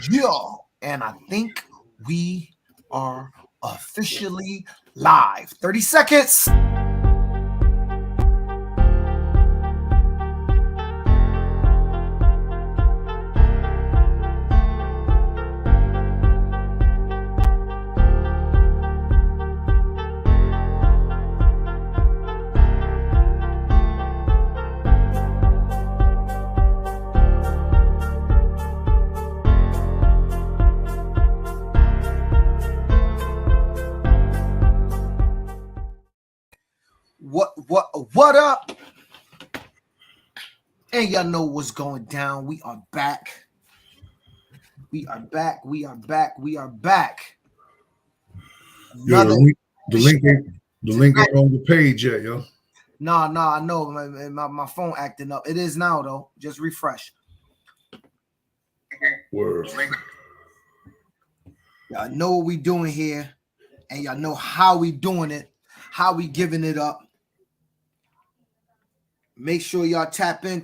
Yeah, and I think we are officially live. 30 seconds. What up? And y'all know what's going down. We are back. We are back. Yo, the link ain't on the page yet, yo. Nah, I know. My phone acting up. It is now, though. Just refresh. Word. Y'all know what we doing here, and y'all know how we doing it, how we giving it up. Make sure y'all tap in.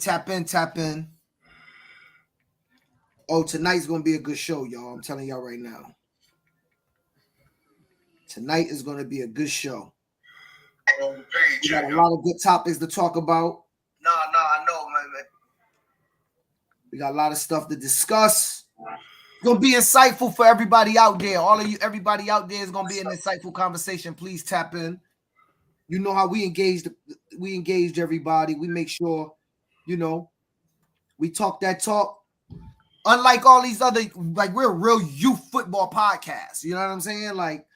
Oh, tonight's going to be a good show, y'all. I'm telling y'all right now. Tonight is going to be a good show. We got a lot of good topics to talk about. Nah, I know, man. We got a lot of stuff to discuss. It's going to be insightful for everybody out there. All of you, everybody out there is going to be an insightful conversation. Please tap in. You know how we engaged everybody. We make sure, we talk that talk. Unlike all these other, like, we're a real youth football podcast. You know what I'm saying? Like,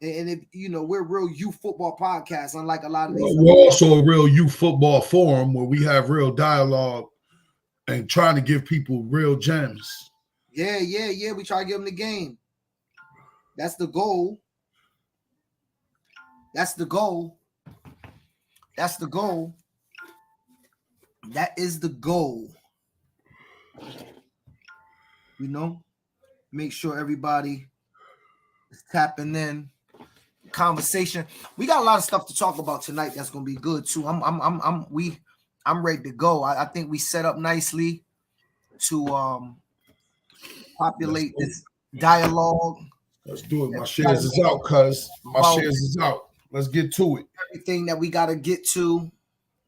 and if we're a real youth football podcast, unlike a lot of these. We're also a real youth football forum where we have real dialogue and trying to give people real gems. Yeah. We try to give them the game. That's the goal. That is the goal. Make sure everybody is tapping in. Conversation. We got a lot of stuff to talk about tonight. That's gonna be good too. I'm ready to go. I think we set up nicely to populate this dialogue. Let's do it. My shares is out, cuz. My shares is out. Let's get to it. Everything that we gotta get to.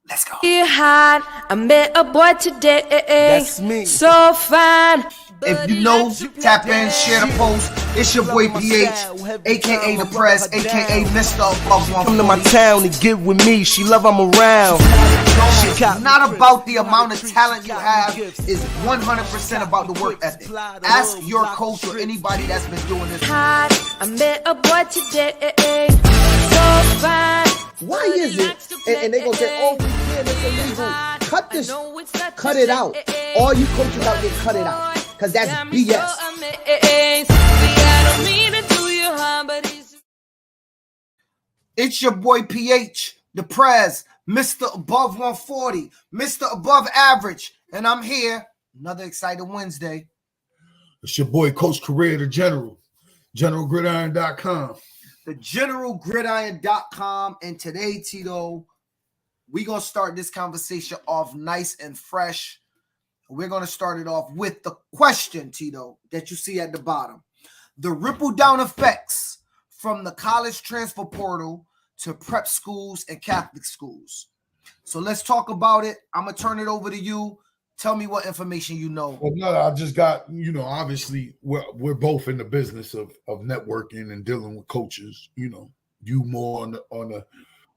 Let's go. I met a boy today. That's me. So fine. If you know, tap in, share the post. It's your boy PH, aka the Press, aka Mr. Above 140. Come to my town and get with me. She love I'm around. It's not about the amount of talent you have. It's 100% about the work ethic. Ask your coach or anybody that's been doing this. I met a boy today. So fine. Why is it? And they're going to say, oh, yeah, that's illegal. Cut this. Cut it out. All you coaches out there, cut it out. Because that's BS. It's your boy PH, the Prez, Mr. Above 140, Mr. Above Average. And I'm here. Another exciting Wednesday. It's your boy Coach Career, the General. GeneralGridiron.com. The GeneralGridiron.com. And today, Tito, we're going to start this conversation off nice and fresh. We're going to start it off with the question, Tito, that you see at the bottom. The ripple down effects from the college transfer portal to prep schools and Catholic schools. So let's talk about it. I'm going to turn it over to you. Tell me what information you know. Well, no, I just got, obviously we're both in the business of networking and dealing with coaches. You more on the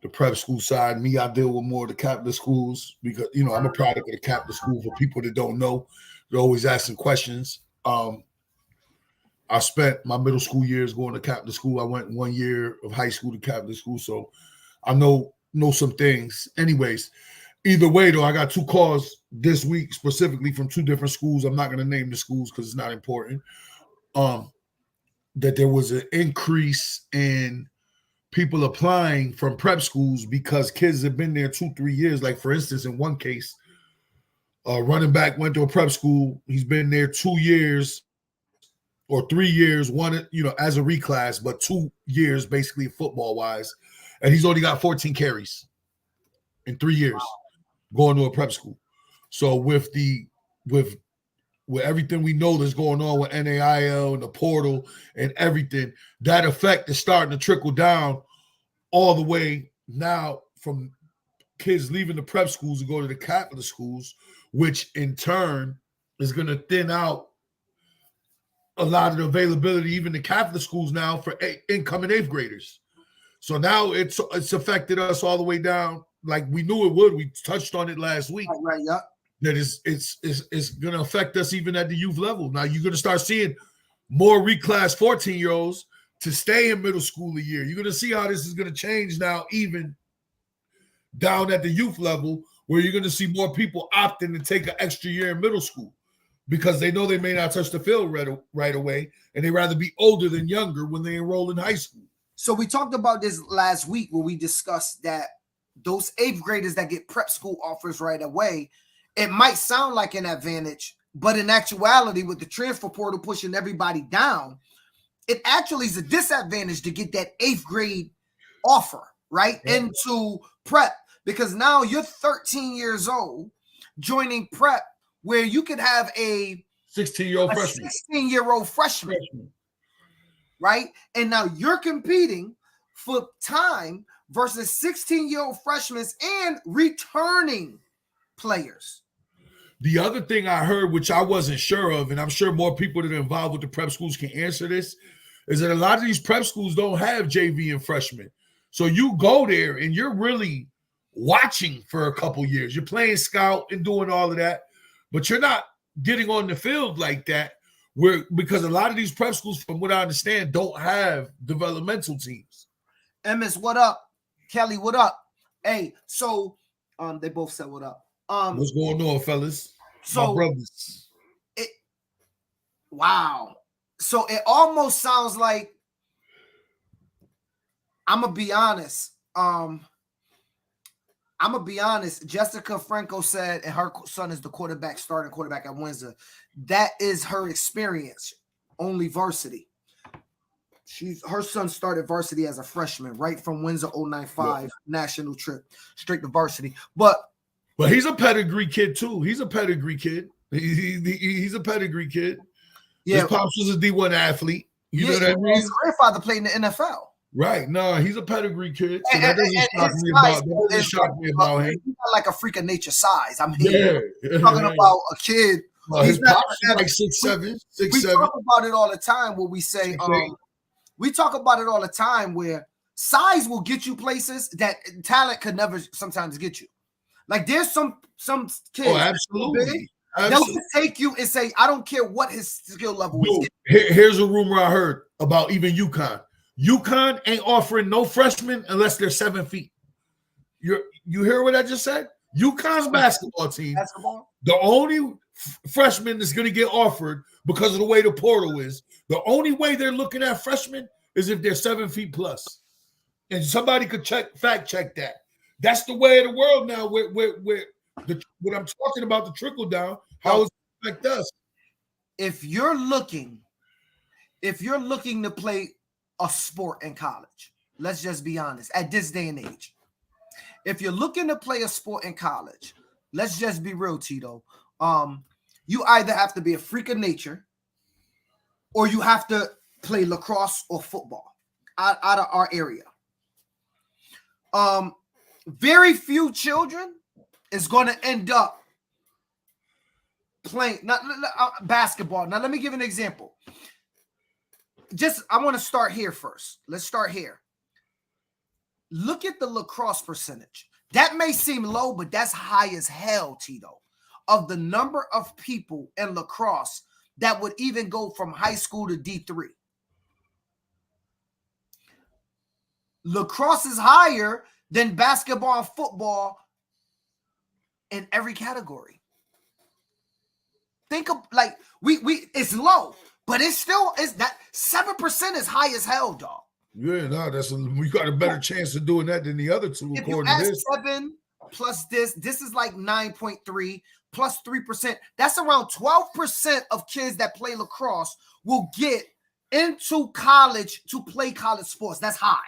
prep school side. Me, I deal with more of the Catholic schools because, I'm a product of the Catholic school. For people that don't know, they're always asking questions. I spent my middle school years going to Catholic school. I went 1 year of high school to Catholic school, so I know some things. Anyways, either way, though, I got 2 calls this week specifically from 2 different schools. I'm not going to name the schools because it's not important. That there was an increase in people applying from prep schools because kids have been there 2-3 years. Like, for instance, in one case, a running back went to a prep school. He's been there 2 years or 3 years, one, as a reclass, but 2 years basically football-wise. And he's only got 14 carries in 3 years going to a prep school. So with with everything we know that's going on with NAIL and the portal and everything, that effect is starting to trickle down all the way now from kids leaving the prep schools and go to the Catholic schools, which in turn is going to thin out a lot of the availability, even the Catholic schools now, for incoming 8th graders. So now it's affected us all the way down like we knew it would. We touched on it last week. Right, yeah. That it's going to affect us even at the youth level. Now you're going to start seeing more reclass 14-year-olds to stay in middle school a year. You're going to see how this is going to change now, even down at the youth level, where you're going to see more people opting to take an extra year in middle school because they know they may not touch the field right away, and they'd rather be older than younger when they enroll in high school. So we talked about this last week where we discussed that those 8th graders that get prep school offers right away, it might sound like an advantage, but in actuality, with the transfer portal pushing everybody down, it actually is a disadvantage to get that 8th grade offer, right, into prep, because now you're 13 years old joining prep where you could have a 16-year-old freshman. 16-year-old freshman, right? And now you're competing for time versus 16-year-old freshmen and returning players. The other thing I heard, which I wasn't sure of, and I'm sure more people that are involved with the prep schools can answer this, is that a lot of these prep schools don't have JV and freshmen. So you go there and you're really watching for a couple years. You're playing scout and doing all of that, but you're not getting on the field like that, because a lot of these prep schools, from what I understand, don't have developmental teams. Ms, what up? Kelly, what up? Hey, so they both said what up. What's going on, fellas? So my brothers. Wow. So it almost sounds like, I'm gonna be honest. Jessica Franco said, and her son is the starting quarterback at Windsor. That is her experience. Only varsity. Her son started varsity as a freshman, right from Windsor 095 national trip, straight to varsity. But he's a pedigree kid too. He's a pedigree kid. He's a pedigree kid. Yeah, his pops was a D1 athlete. You know what I mean? His grandfather played in the NFL. Right. No, he's a pedigree kid. So that doesn't shock me about him. He's not like a freak of nature size. I mean, talking about a kid. His pops is like 6'7". We talk about it all the time where we say, we talk about it all the time where size will get you places that talent could never sometimes get you. Like there's some kids. Oh, absolutely. They'll just take you and say, I don't care what his skill level is. Here's a rumor I heard about even UConn. UConn ain't offering no freshmen unless they're 7 feet. You hear what I just said? UConn's basketball team, the only freshman that's going to get offered because of the way the portal is, the only way they're looking at freshmen is if they're 7 feet plus. And somebody could fact check that. That's the way of the world now. Where what I'm talking about, the trickle down, how it's affect us. If you're looking to play a sport in college, let's just be honest, at this day and age, if you're looking to play a sport in college, let's just be real, Tito. You either have to be a freak of nature or you have to play lacrosse or football out of our area. Very few children is going to end up playing basketball. Now, let me give an example. I want to start here first. Let's start here. Look at the lacrosse percentage. That may seem low, but that's high as hell, Tito, of the number of people in lacrosse that would even go from high school to D3. Lacrosse is higher than basketball and football in every category. Think of like it's low, but it's that 7% is high as hell, dog. Yeah, no, we got a better chance of doing that than the other two. If you add 7 plus this is like 9.3 plus 3%. That's around 12% of kids that play lacrosse will get into college to play college sports. That's high.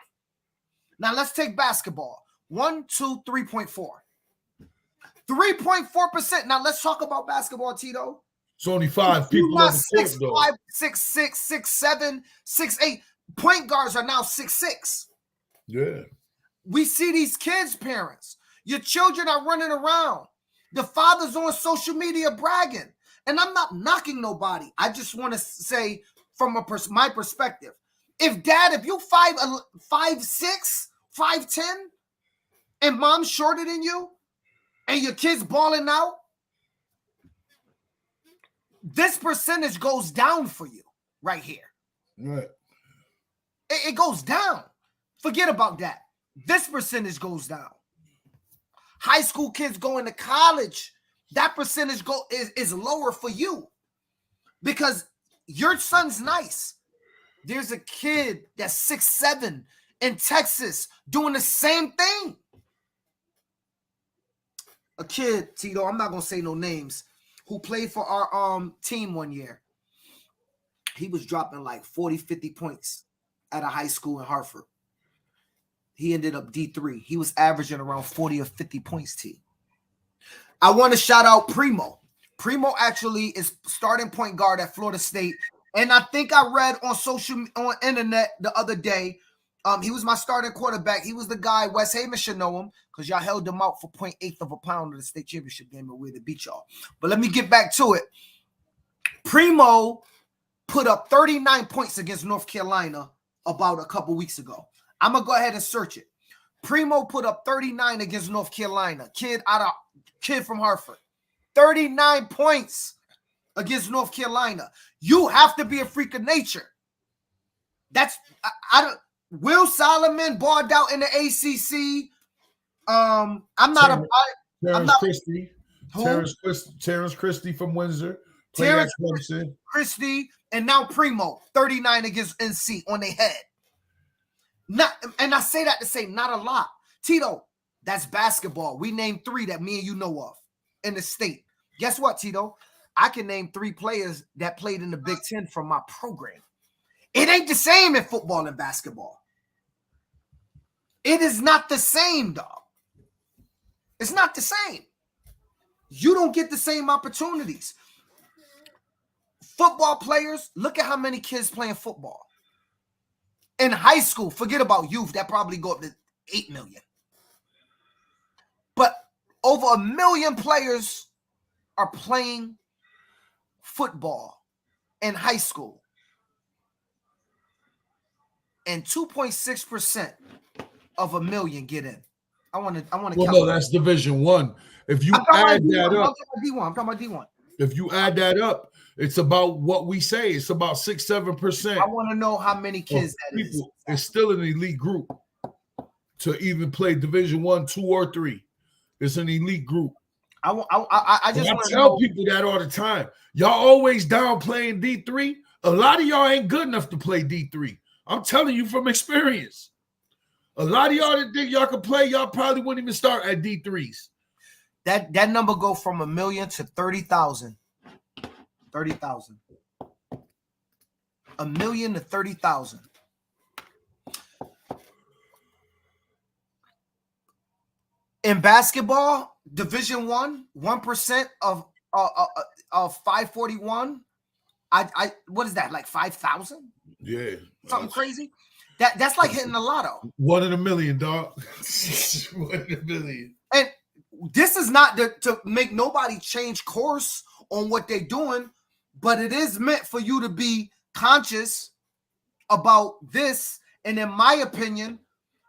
Now let's take basketball. 3.4%. Now let's talk about basketball, Tito. It's only 5 people not on the court, 6'5", though. 6'6", 6'7", 6'8". Point guards are now 6'6". Yeah. We see these kids' parents. Your children are running around. The father's on social media bragging. And I'm not knocking nobody. I just want to say from my perspective, if you 5'6", 5'10", and mom's shorter than you, and your kid's balling out, this percentage goes down for you right here. Right. It goes down. Forget about that. This percentage goes down. High school kids going to college, that percentage is lower for you because your son's nice. There's a kid that's 6'7" in Texas doing the same thing. A kid, Tito, I'm not going to say no names, who played for our team one year. He was dropping like 40, 50 points at a high school in Hartford. He ended up D3. He was averaging around 40 or 50 points, T. I want to shout out Primo. Primo actually is starting point guard at Florida State. And I think I read on internet the other day, he was my starting quarterback. He was the guy, West Haven should know him, because y'all held him out for 0.8 of a pound in the state championship game and we had to beat y'all. But let me get back to it. Primo put up 39 points against North Carolina about a couple weeks ago. I'm going to go ahead and search it. Primo put up 39 against North Carolina. Kid from Hartford. 39 points against North Carolina. You have to be a freak of nature. Will Solomon balled out in the ACC. Terrence Christie from Windsor. Terrence Christie, and now Primo, 39 against NC on their head. And I say that to say not a lot. Tito, that's basketball. We named 3 that me and you know of in the state. Guess what, Tito? I can name 3 players that played in the Big Ten from my program. It ain't the same in football and basketball. It is not the same, dog. It's not the same. You don't get the same opportunities. Football players, look at how many kids playing football. In high school, forget about youth, that probably go up to 8 million. But over 1 million players are playing football in high school. And 2.6% of 1 million get in. I want to. Well, no, that's Division 1. If you add that up, I'm talking about D1. If you add that up, it's about what we say. It's about 6-7%. I want to know how many kids that is. It's still an elite group to even play Division 1, 2, or 3. It's an elite group. I just want to tell people that all the time. Y'all always down playing D3. A lot of y'all ain't good enough to play D3. I'm telling you from experience. A lot of y'all that think y'all can play, y'all probably wouldn't even start at D3s. That number go from 1 million to 30,000. 30,000. 1 million to 30,000. In basketball, Division 1% of 541. I what is that, like 5,000? Yeah, something crazy. That's like hitting the lotto. 1 in a million, dog. 1 in a million. And this is not to make nobody change course on what they're doing, but it is meant for you to be conscious about this. And in my opinion,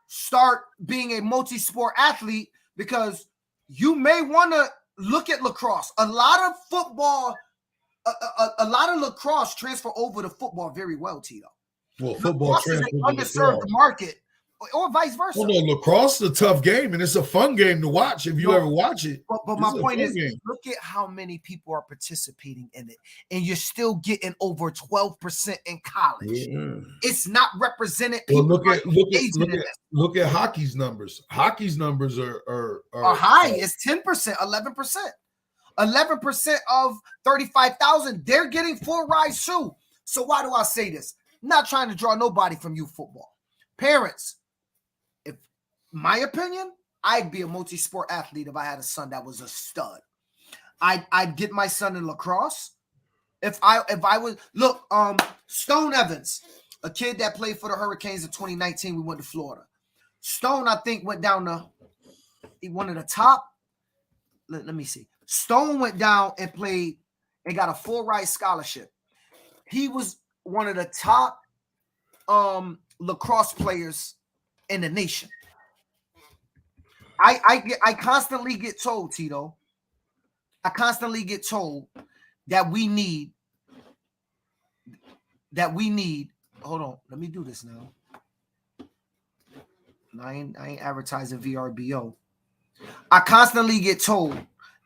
start being a multi-sport athlete, because you may want to look at lacrosse. A lot of football, a lot of lacrosse transfer over to football very well, Tito. Well, football transfer is an underserved market, or vice versa. Well, no, lacrosse is a tough game, and it's a fun game to watch if you ever watch it. But my point is, look at how many people are participating in it, and you're still getting over 12% in college. Yeah. It's not represented. Well, look at hockey's numbers. Hockey's numbers are high. It's 10%, 11%. 11% of 35,000. They're getting full rides too. So why do I say this? I'm not trying to draw nobody from youth football. Parents, if my opinion, I'd be a multi-sport athlete if I had a son that was a stud. I'd get my son in lacrosse. If I was look, Stone Evans, a kid that played for the Hurricanes in 2019, we went to Florida. Stone, I think, went down to one of the top. Let me see. Stone went down and played and got a full ride scholarship. He was one of the top lacrosse players in the nation. I constantly get told, Tito. I constantly get told that we need. Hold on, let me do this now. I ain't advertising VRBO. I constantly get told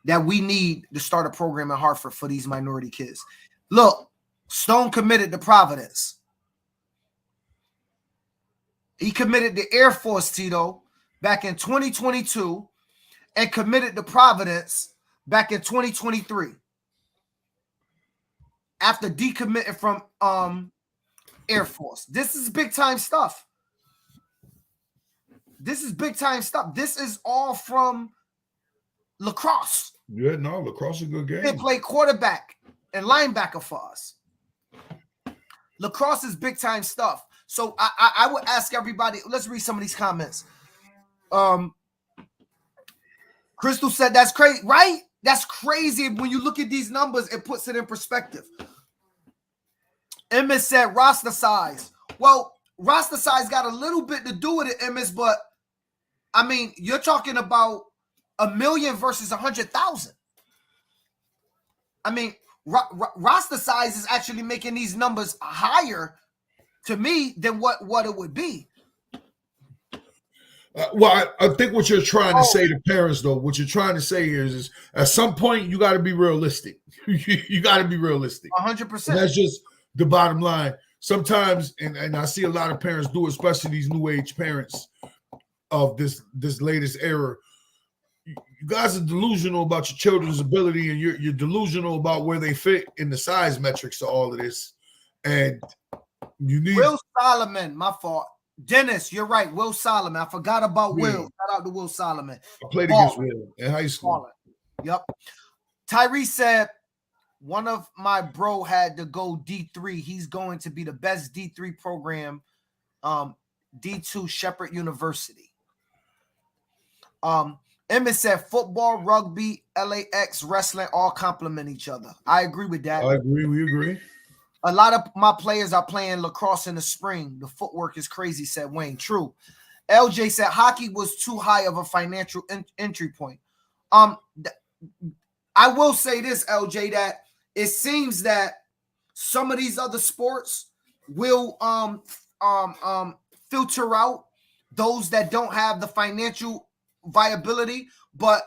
that we need to start a program in Hartford for these minority kids. Look, Stone committed to Providence. He committed to Air Force, Tito, back in 2022 and committed to Providence back in 2023. After decommitting from Air Force. This is big time stuff. This is big time stuff. This is all from lacrosse. Yeah, no, lacrosse is a good game. They play quarterback and linebacker for us. Lacrosse is big time stuff. So I would ask everybody, let's read some of these comments. Crystal said that's crazy, right? That's crazy. When you look at these numbers, it puts it in perspective. Emmett said roster size. Well, roster size got a little bit to do with it, Emmett, but I mean, you're talking about 1 million versus 100,000. I mean, roster size is actually making these numbers higher to me than what it would be. Well, I think what you're trying to say to parents, though, what you're trying to say here is at some point you got to be realistic. You got to be realistic. 100%. That's just the bottom line. Sometimes, and I see a lot of parents do, especially these new age parents of this latest era. You guys are delusional about your children's ability, and you're delusional about where they fit in the size metrics of all of this. And you need Will Solomon, my fault. Dennis, you're right. Will Solomon. I forgot about Will. Shout out to Will Solomon. I played against Will in high school. Yep. Tyrese said, one of my bro had to go D3. He's going to be the best D3 program, D2 Shepherd University. Emmett said football, rugby, LAX, wrestling all complement each other. I agree with that. I agree. We agree. A lot of my players are playing lacrosse in the spring. The footwork is crazy, said Wayne. True. LJ said hockey was too high of a financial entry point. I will say this, LJ, that it seems that some of these other sports will filter out those that don't have the financial viability. But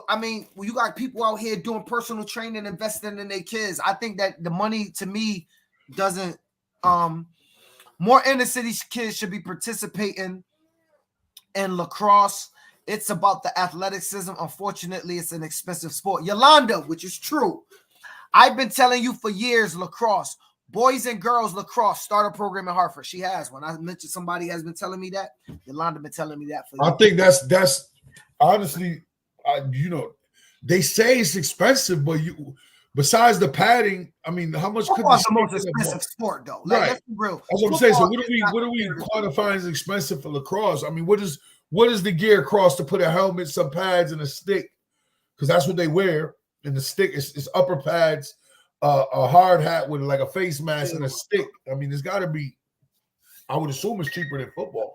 I mean, you got people out here doing personal training, investing in their kids. I think that the money, to me, doesn't. More inner city kids should be participating in lacrosse. It's about the athleticism. Unfortunately, it's an expensive sport. Yolanda, which is true. I've been telling you for years, lacrosse, boys and girls lacrosse, start a program in Hartford. She has one. I mentioned somebody has been telling me that. Yolanda been telling me that for years. I think that's honestly, they say it's expensive, but besides the padding, I mean, how much could the most expensive sport though? Like, right. Let's be real. That's what I'm saying. So what do we quantify as expensive for lacrosse? I mean, what is the gear cost to put a helmet, some pads, and a stick? Because that's what they wear. And the stick is upper pads, a hard hat with like a face mask and a stick. I mean, there's got to be. I would assume it's cheaper than football.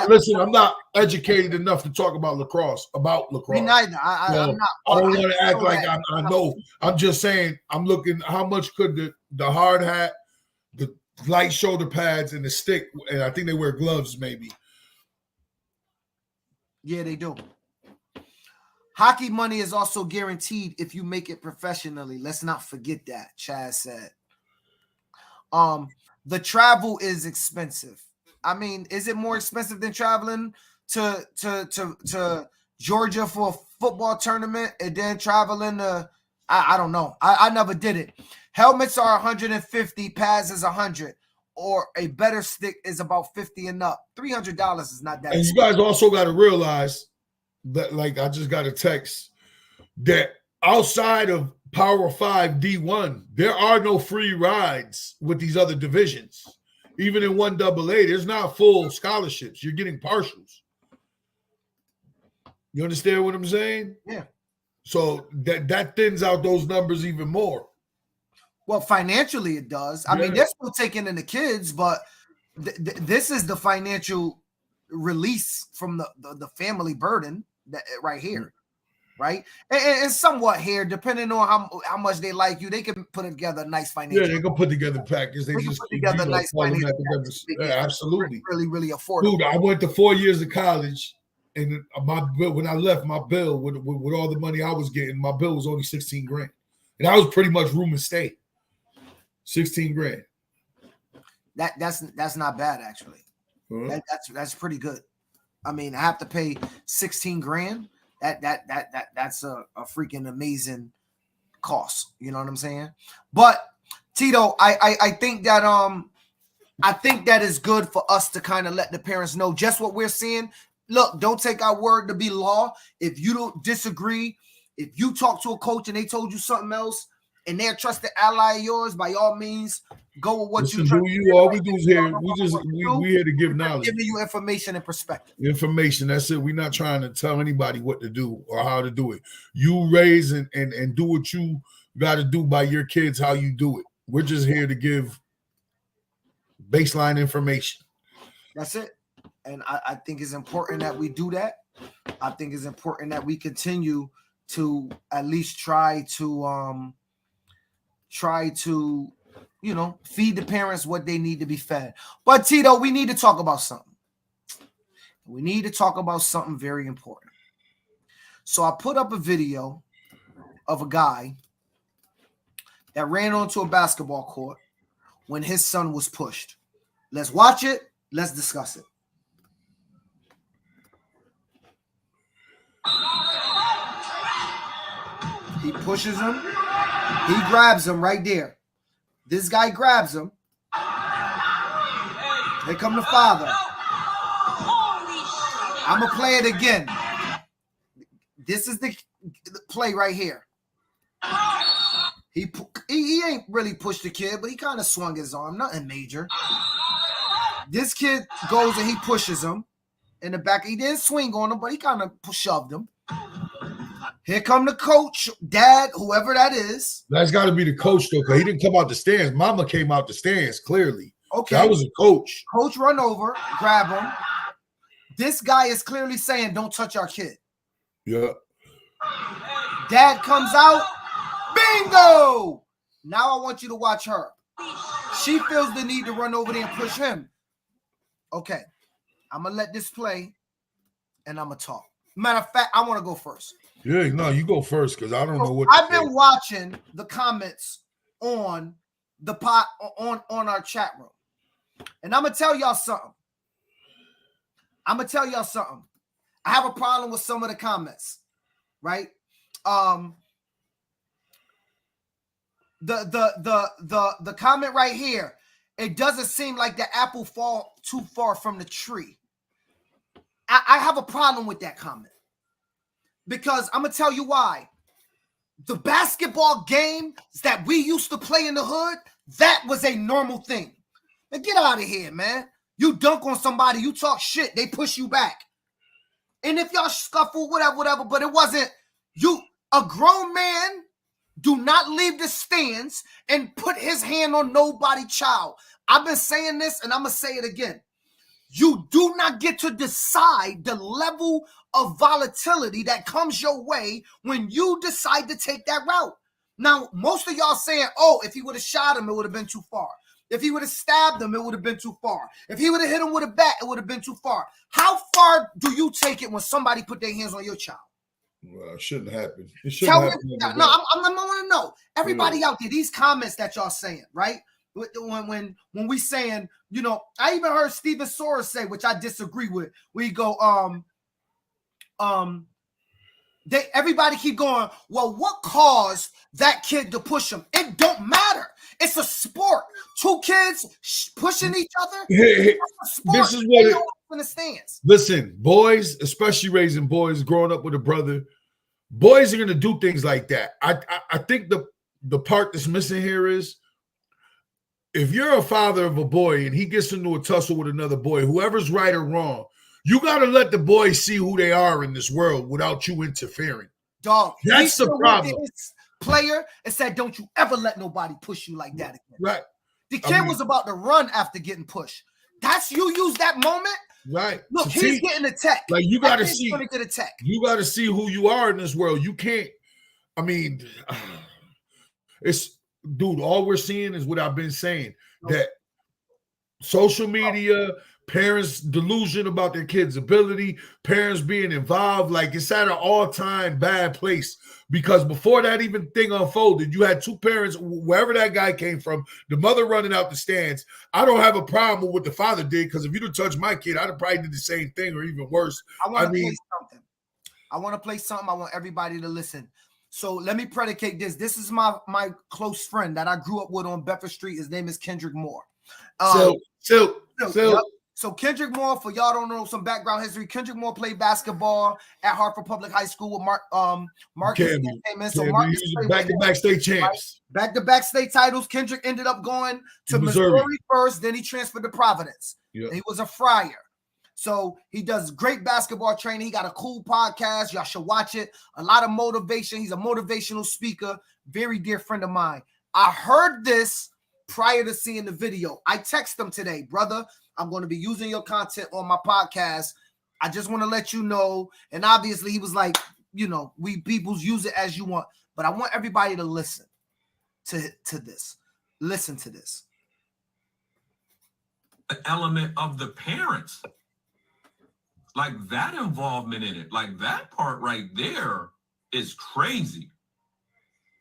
Listen, I'm not educated enough to talk about lacrosse. Me neither. I'm not. I don't want to act like I know. I'm just saying. I'm looking. How much could the hard hat, the light shoulder pads, and the stick? And I think they wear gloves, maybe. Yeah, they do. Hockey money is also guaranteed if you make it professionally. Let's not forget that, Chaz said. The travel is expensive. I mean, is it more expensive than traveling to Georgia for a football tournament and then traveling to I don't know. I never did it. Helmets are 150, pads is 100, or a better stick is about 50 and up. $300 is not that. And you guys also got to realize that, like, I just got a text that outside of Power 5 D1, there are no free rides with these other divisions. Even in 1AA, there's not full scholarships. You're getting partials. You understand what I'm saying? Yeah. So that thins out those numbers even more. Well, financially it does. I mean, they're still taking in the kids, but this is the financial release from the family burden that right here, right? And somewhat here, depending on how much they like you, they can put together a nice financial. Yeah, they can put together packages. They just put together nice financial. Yeah, absolutely. Really affordable. Dude, I went to 4 years of college, and my bill, when I left, my bill with all the money I was getting, my bill was only $16,000, and I was pretty much room and stay. $16,000. That's not bad actually. That's pretty good. I mean, I have to pay $16,000. That's a freaking amazing cost. You know what I'm saying? But Tito, I think that is good for us to kind of let the parents know just what we're seeing. Look, don't take our word to be law. If you don't disagree, if you talk to a coach and they told you something else and they're a trusted ally of yours, by all means, go with what Listen, you. All we do is here. We here to give knowledge, giving you information and perspective. Information. That's it. We're not trying to tell anybody what to do or how to do it. You raise and do what you got to do by your kids. How you do it. We're just here to give baseline information. That's it. And I think it's important that we do that. I think it's important that we continue to at least try to feed the parents what they need to be fed. But Tito, we need to talk about something. We need to talk about something very important. So I put up a video of a guy that ran onto a basketball court when his son was pushed. Let's watch it. Let's discuss it. He pushes him. He grabs him right there. This guy grabs him. Here come the father. I'm going to play it again. This is the play right here. He ain't really pushed the kid, but he kind of swung his arm. Nothing major. This kid goes and he pushes him in the back. He didn't swing on him, but he kind of shoved him. Here come the coach, dad, whoever that is. That's got to be the coach, though, because he didn't come out the stands. Mama came out the stands, clearly. Okay. That was a coach. Coach run over, grab him. This guy is clearly saying, don't touch our kid. Yeah. Dad comes out. Bingo! Now I want you to watch her. She feels the need to run over there and push him. Okay. I'm going to let this play, and I'm going to talk. Matter of fact, I want to go first. Yeah, no, you go first because I don't know what. I've been watching the comments on the pot on our chat room, and I'm gonna tell y'all something. I have a problem with some of the comments, right? The comment right here. It doesn't seem like the apple fall too far from the tree. I have a problem with that comment. Because I'm going to tell you why. The basketball games that we used to play in the hood, that was a normal thing. Now get out of here, man. You dunk on somebody, you talk shit, they push you back. And if y'all scuffle, whatever, but it wasn't you. A grown man do not leave the stands and put his hand on nobody's child. I've been saying this and I'm going to say it again. You do not get to decide the level of volatility that comes your way when you decide to take that route. Now, most of y'all saying, oh, if he would have shot him, it would have been too far. If he would have stabbed him, it would have been too far. If he would have hit him with a bat, it would have been too far. How far do you take it when somebody put their hands on your child? Well, it shouldn't happen. It shouldn't happen. No, I want to know. Everybody out there, these comments that y'all saying, right? When we saying, you know, I even heard Steven Soros say, which I disagree with. We go, everybody keep going, well, what caused that kid to push him? It don't matter. It's a sport. Two kids pushing each other. This is what it in the stands. Listen, boys, especially raising boys, growing up with a brother, boys are going to do things like that. I think the part that's missing here is if you're a father of a boy and he gets into a tussle with another boy, whoever's right or wrong, you got to let the boy see who they are in this world without you interfering. Dog, that's the problem. His player and said, "Don't you ever let nobody push you like that again." Right. The kid was about to run after getting pushed. That's you use that moment. Right. Look, he's getting attacked. Like you got to see. Gonna get attacked. You got to see who you are in this world. You can't. I mean, it's dude. All we're seeing is what I've been saying, that social media, parents' delusion about their kids' ability, parents being involved, like it's at an all-time bad place. Because before that even thing unfolded, you had two parents, wherever that guy came from, the mother running out the stands. I don't have a problem with what the father did, because if you'd have touched my kid, I'd have probably did the same thing or even worse. I want to play something. I want to play something. I want everybody to listen. So let me predicate this. This is my close friend that I grew up with on Bedford Street. His name is Kendrick Moore. So Kendrick Moore, for y'all don't know some background history, Kendrick Moore played basketball at Hartford Public High School with Marcus. So Marcus back-to-back state champs. Right? Back-to-back state titles. Kendrick ended up going to Missouri first, then he transferred to Providence. Yep. He was a Friar. So he does great basketball training. He got a cool podcast. Y'all should watch it. A lot of motivation. He's a motivational speaker. Very dear friend of mine. I heard this prior to seeing the video. I text him today, brother, I'm going to be using your content on my podcast. I just want to let you know. And obviously he was like, we peoples use it as you want, but I want everybody to listen to this. Listen to this. The element of the parents, like that involvement in it, like that part right there is crazy.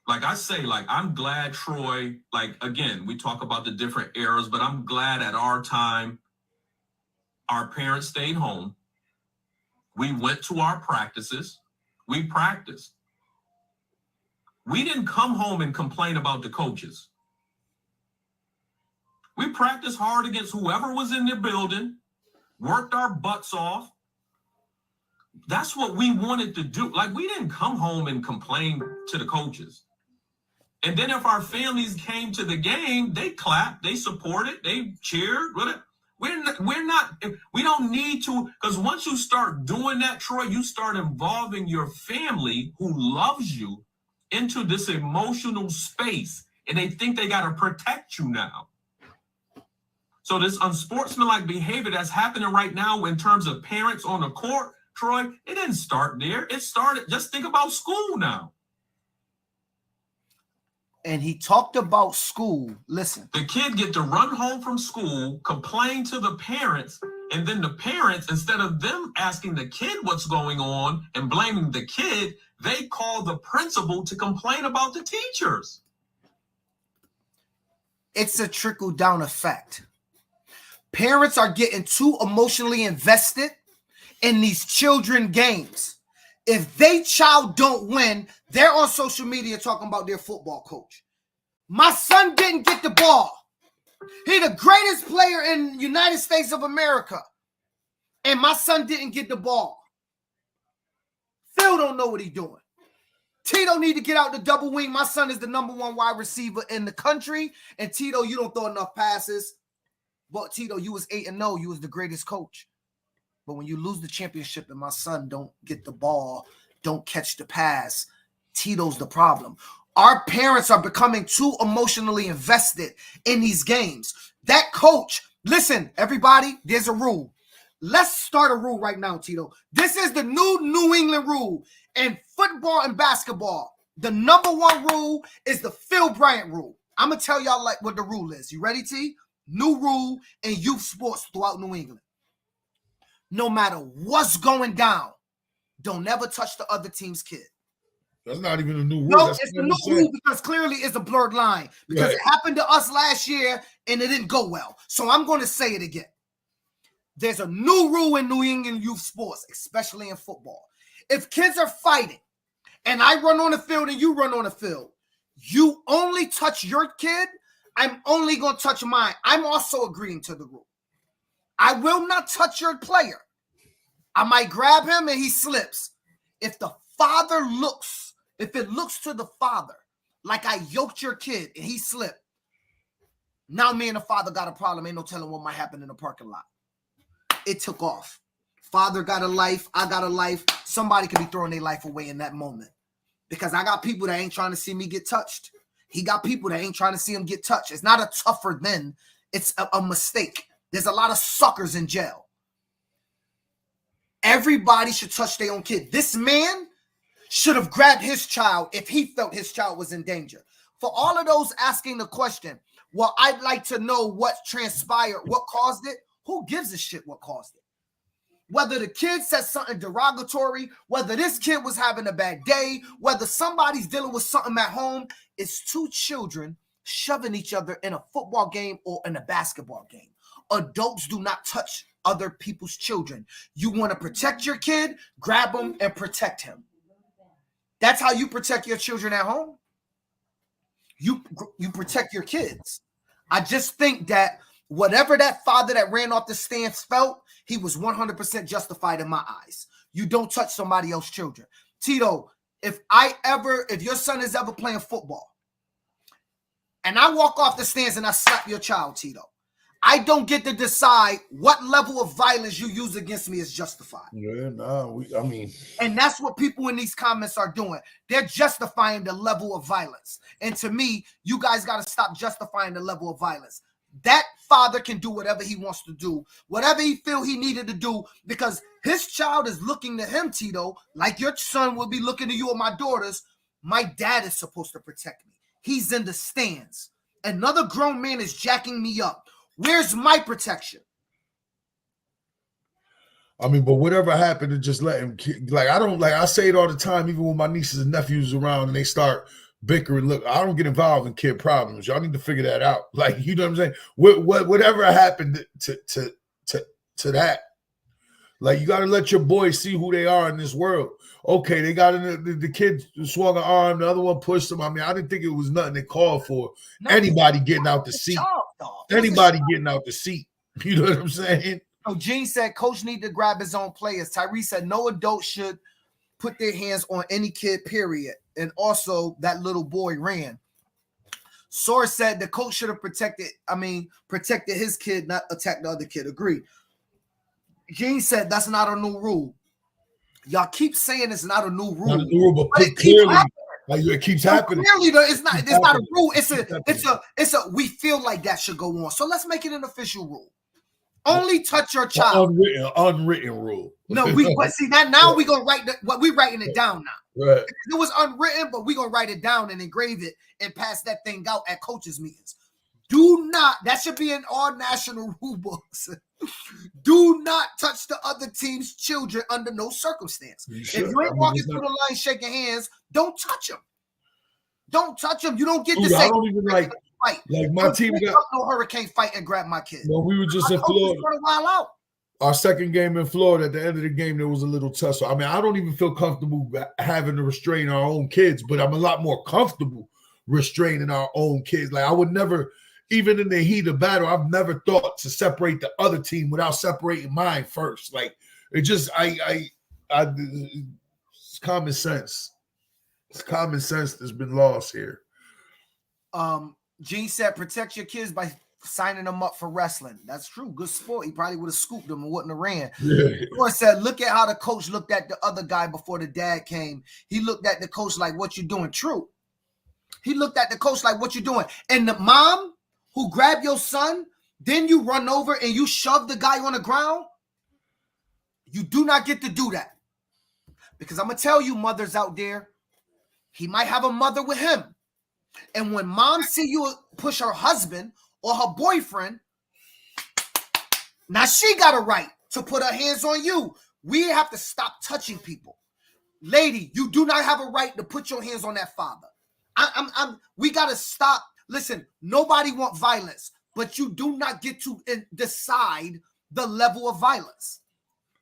Like I say, like, I'm glad Troy, like, again, we talk about the different eras, but I'm glad at our time, our parents stayed home. We went to our practices. We practiced. We didn't come home and complain about the coaches. We practiced hard against whoever was in the building, worked our butts off. That's what we wanted to do. Like, we didn't come home and complain to the coaches. And then if our families came to the game, they clapped, they supported, they cheered. We don't need to, because once you start doing that, Troy, you start involving your family who loves you into this emotional space, and they think they got to protect you now. So this unsportsmanlike behavior that's happening right now in terms of parents on the court, Troy, it didn't start there. It started, just think about school now. And he talked about school. Listen. The kid get to run home from school, complain to the parents, and then the parents, instead of them asking the kid what's going on and blaming the kid, they call the principal to complain about the teachers. It's a trickle-down effect. Parents are getting too emotionally invested in these children games. If they child don't win, they're on social media talking about their football coach. My son didn't get the ball. He's the greatest player in the United States of America. And my son didn't get the ball. Phil don't know what he's doing. Tito need to get out the double wing. My son is the #1 wide receiver in the country. And Tito, you don't throw enough passes. But Tito, you was 8-0. You was the greatest coach. But when you lose the championship and my son don't get the ball, don't catch the pass, Tito's the problem. Our parents are becoming too emotionally invested in these games. That coach, listen, everybody, there's a rule. Let's start a rule right now, Tito. This is the new New England rule. In football and basketball, the #1 rule is the Phil Bryant rule. I'm going to tell y'all like what the rule is. You ready, T? New rule in youth sports throughout New England. No matter what's going down, don't ever touch the other team's kid. That's not even a new rule. No, it's the new rule because clearly it's a blurred line. Because it happened to us last year and it didn't go well. So I'm going to say it again. There's a new rule in New England youth sports, especially in football. If kids are fighting and I run on the field and you run on the field, you only touch your kid, I'm only going to touch mine. I'm also agreeing to the rule. I will not touch your player. I might grab him and he slips. If the if it looks to the father like I yoked your kid and he slipped, now me and the father got a problem. Ain't no telling what might happen in the parking lot. It took off. Father got a life. I got a life. Somebody could be throwing their life away in that moment. Because I got people that ain't trying to see me get touched. He got people that ain't trying to see him get touched. It's not a tougher than. It's a mistake. There's a lot of suckers in jail. Everybody should touch their own kid. This man should have grabbed his child if he felt his child was in danger. For all of those asking the question, well, I'd like to know what transpired, what caused it. Who gives a shit what caused it? Whether the kid said something derogatory, whether this kid was having a bad day, whether somebody's dealing with something at home, it's two children shoving each other in a football game or in a basketball game. Adults do not touch other people's children. You want to protect your kid, grab him and protect him. That's how you protect your children at home. You protect your kids. I just think that whatever that father that ran off the stands felt, he was 100% justified in my eyes. You don't touch somebody else's children. Tito, if your son is ever playing football and I walk off the stands and I slap your child, Tito, I don't get to decide what level of violence you use against me is justified. Yeah, and that's what people in these comments are doing. They're justifying the level of violence. And to me, you guys got to stop justifying the level of violence. That father can do whatever he wants to do, whatever he feel he needed to do, because his child is looking to him, Tito, like your son will be looking to you or my daughters. My dad is supposed to protect me. He's in the stands. Another grown man is jacking me up. Where's my protection? I mean, but whatever happened to just let him, I say it all the time, even when my nieces and nephews around and they start bickering. Look, I don't get involved in kid problems. Y'all need to figure that out. Like, you know what I'm saying? Whatever happened to that, like, you got to let your boys see who they are in this world. Okay, they got in the kid swung an arm, the other one pushed him. I mean, I didn't think it was nothing they called for. No, anybody getting out the seat. Anybody getting out the seat. You know what I'm saying? So Gene said, Coach need to grab his own players. Tyree said, no adult should put their hands on any kid, period. And also, that little boy ran. Source said the coach should have protected his kid, not attack the other kid. Agree. Gene said that's not a new rule. Y'all keep saying it's not a new rule. Not a new rule, but clearly, it keeps happening. Clearly, it's not a rule. It's a we feel like that should go on. So let's make it an official rule. Only touch your child. Unwritten rule. No, but see that now we gonna write what we writing it down now. Right. It was unwritten, but we gonna write it down and engrave it and pass that thing out at coaches' meetings. That should be in all national rule books. Do not touch the other team's children under no circumstance. If you ain't walking through the line shaking hands, don't touch them. Don't touch them. You don't get to say. I don't even like my team got no hurricane fight and grab my kid. Well, we were just in Florida. Our second game in Florida, at the end of the game, there was a little tussle. I mean, I don't even feel comfortable having to restrain our own kids, but I'm a lot more comfortable restraining our own kids. Like, I would never, even in the heat of battle, I've never thought to separate the other team without separating mine first. Like, it just, it's common sense. It's common sense that's been lost here. Gene said, protect your kids by signing them up for wrestling. That's true. Good sport. He probably would have scooped them and wouldn't have ran. Yeah. Said, look at how the coach looked at the other guy before the dad came. He looked at the coach like, what you doing? True. He looked at the coach like, what you doing? And the mom who grabbed your son, then you run over and you shove the guy on the ground. You do not get to do that. Because I'm going to tell you, mothers out there, he might have a mother with him. And when mom see you push her husband or her boyfriend, now she got a right to put her hands on you. We have to stop touching people. Lady, you do not have a right to put your hands on that father. We got to stop. Listen, nobody wants violence, but you do not get to decide the level of violence.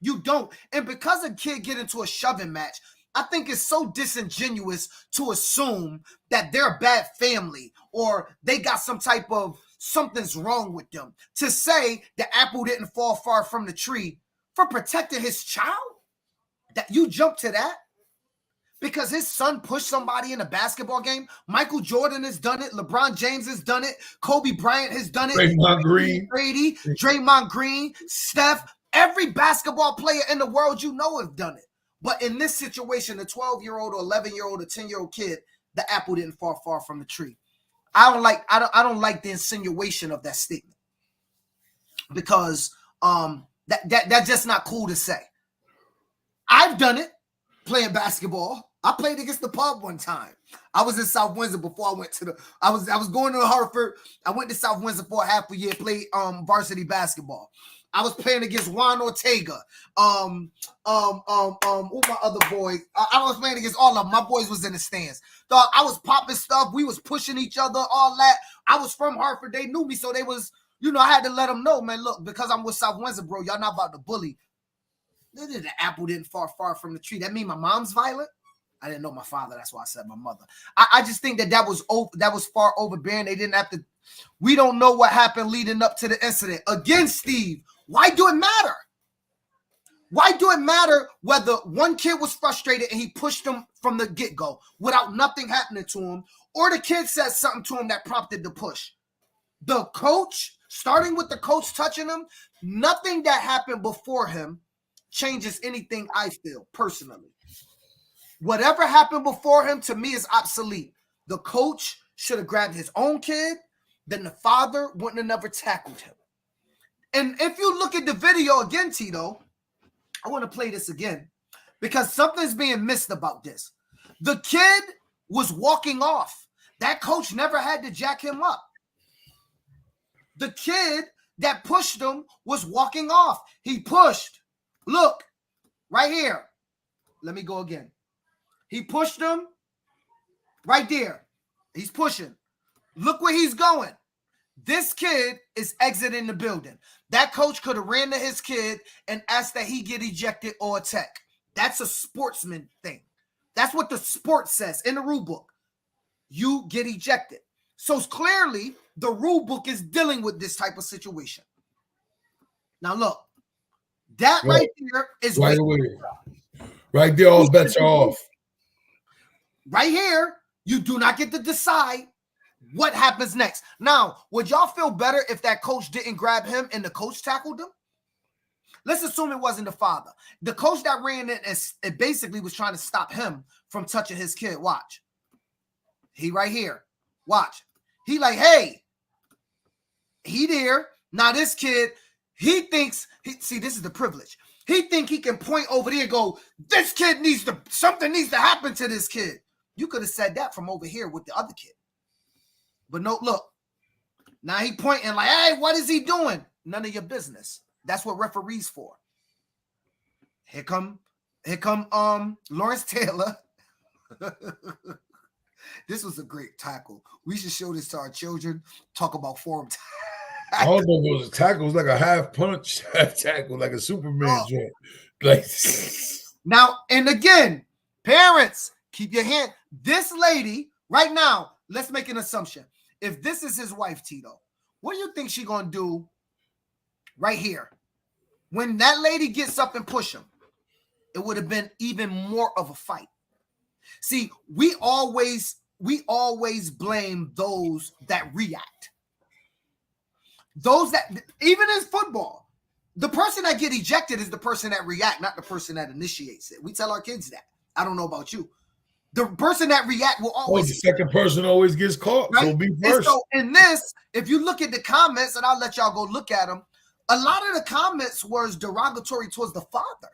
You don't. And because a kid get into a shoving match, I think it's so disingenuous to assume that they're a bad family or they got some type of something's wrong with them. To say the apple didn't fall far from the tree for protecting his child, that you jump to that. because his son pushed somebody in a basketball game. Michael Jordan has done it. LeBron James has done it. Kobe Bryant has done it. Draymond Green. Brady, Draymond Green, Steph, every basketball player in the world you know have done it. But in this situation, a 12-year-old or 11-year-old or 10-year-old kid, the apple didn't fall far from the tree. I don't like the insinuation of that statement, because that's just not cool to say. I've done it playing basketball. I played against the pub one time. I was in South Windsor before I went to I was going to Hartford. I went to South Windsor for a half a year, played varsity basketball. I was playing against Juan Ortega. Who my other boys? I was playing against all of them. My boys was in the stands. Dog, I was popping stuff. We was pushing each other, all that. I was from Hartford. They knew me, so they was, I had to let them know, man, look, because I'm with South Windsor, bro, y'all not about to bully. The apple didn't fall far from the tree. That mean my mom's violent? I didn't know my father. That's why I said my mother. I just think that was far overbearing. They didn't have to. We don't know what happened leading up to the incident. Again, Steve, why do it matter? Why do it matter whether one kid was frustrated and he pushed him from the get-go without nothing happening to him, or the kid said something to him that prompted the push? The coach, starting with the coach touching him, nothing that happened before him changes anything I feel personally. Whatever happened before him, to me, is obsolete. The coach should have grabbed his own kid, then the father wouldn't have never tackled him. And if you look at the video again, Tito, I want to play this again because something's being missed about this. The kid was walking off. That coach never had to jack him up. The kid that pushed him was walking off. He pushed. Look, right here. Let me go again. He pushed him right there. He's pushing. Look where he's going. This kid is exiting the building. That coach could have ran to his kid and asked that he get ejected or attack. That's a sportsman thing. That's what the sport says in the rule book. You get ejected. So clearly, the rule book is dealing with this type of situation. Now look, that right there is right there. All bets are off. Right here, you do not get to decide what happens next. Now, would y'all feel better if that coach didn't grab him and the coach tackled him? Let's assume it wasn't the father. The coach that ran in and basically was trying to stop him from touching his kid. Watch. He right here. Watch. He like, hey, he there. Now this kid, he thinks, see, this is the privilege. He think he can point over there and go, this kid something needs to happen to this kid. You could have said that from over here with the other kid. But no, look. Now he pointing like, hey, what is he doing? None of your business. That's what referees for. Here come Lawrence Taylor. This was a great tackle. We should show this to our children. Talk about form. I don't know if it was a tackle. It was like a half punch, half tackle, like a Superman joint. Like now, and again, parents, keep your hand. This lady, right now, let's make an assumption. If this is his wife, Tito, what do you think she's going to do right here? When that lady gets up and push him, it would have been even more of a fight. See, we always blame those that react. Those that, even in football, the person that get ejected is the person that react, not the person that initiates it. We tell our kids that. I don't know about you. The person that react will always. The second person always gets caught. Right? So be first. And so in this, if you look at the comments, and I'll let y'all go look at them, a lot of the comments was derogatory towards the father,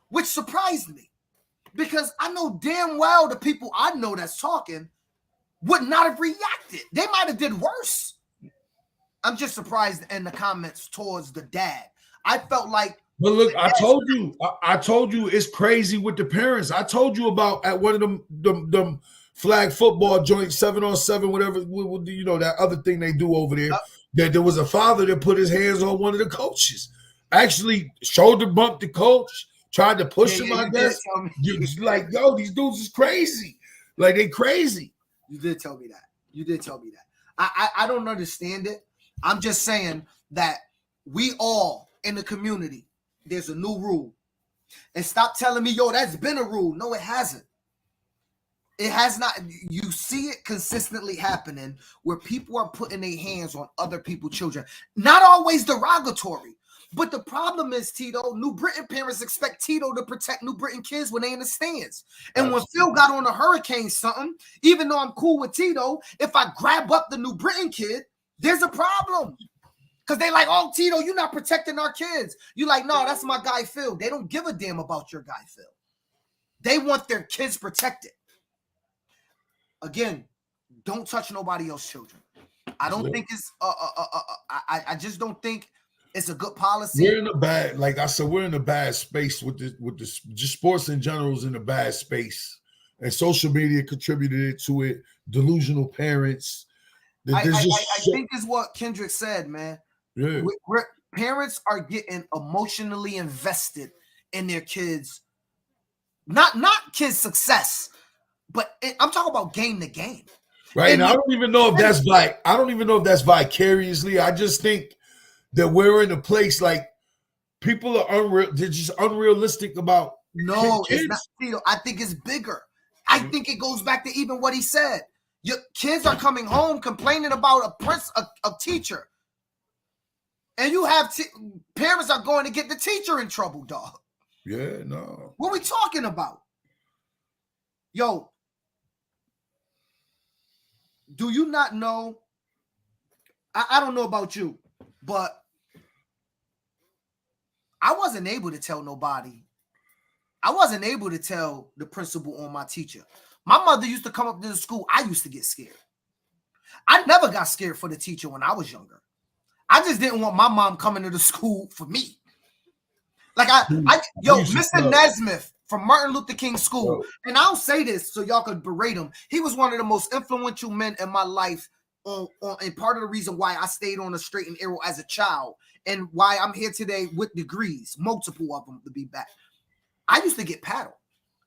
which surprised me. Because I know damn well the people I know that's talking would not have reacted. They might have did worse. I'm just surprised in the comments towards the dad. I felt like. But look, I told you it's crazy with the parents. I told you about at one of them flag football joints, 7-on-7, whatever, that other thing they do over there, that there was a father that put his hands on one of the coaches. Actually shoulder bumped the coach, tried to push him, I guess. Like, yo, these dudes is crazy. Like, they crazy. You did tell me that. I don't understand it. I'm just saying that we all in the community, there's a new rule. And stop telling me, yo, that's been a rule. No, it hasn't. It has not. You see it consistently happening where people are putting their hands on other people's children. Not always derogatory, but the problem is, Tito, New Britain parents expect Tito to protect New Britain kids when they in the stands. And when Phil got on a hurricane something, even though I'm cool with Tito, if I grab up the New Britain kid, there's a problem. Because they like, oh, Tito, you're not protecting our kids. You like, no, that's my guy Phil. They don't give a damn about your guy Phil. They want their kids protected. Again, don't touch nobody else's children. I don't think it's I just don't think it's a good policy. We're in a bad, like I said, we're in a bad space with the just sports in general is in a bad space. And social media contributed to it, delusional parents. I think is what Kendrick said, man. Yeah. Parents are getting emotionally invested in their kids. Not kids' success. But I'm talking about game to game. Right. And I don't even know if that's vicariously. I just think that we're in a place like people are unreal. They're just unrealistic about no, kids. It's not, Tito. I think it's bigger. I think it goes back to even what he said. Your kids are coming home complaining about a teacher. And you have parents are going to get the teacher in trouble, dog. Yeah, no. What are we talking about? Yo, do you not know? I don't know about you, but I wasn't able to tell nobody. I wasn't able to tell the principal or my teacher. My mother used to come up to the school. I used to get scared. I never got scared for the teacher when I was younger. I just didn't want my mom coming to the school for me. Like Mr. Nesmith from Martin Luther King School, and I'll say this so y'all could berate him. He was one of the most influential men in my life, and part of the reason why I stayed on a straight and narrow as a child, and why I'm here today with degrees, multiple of them to be back. I used to get paddled.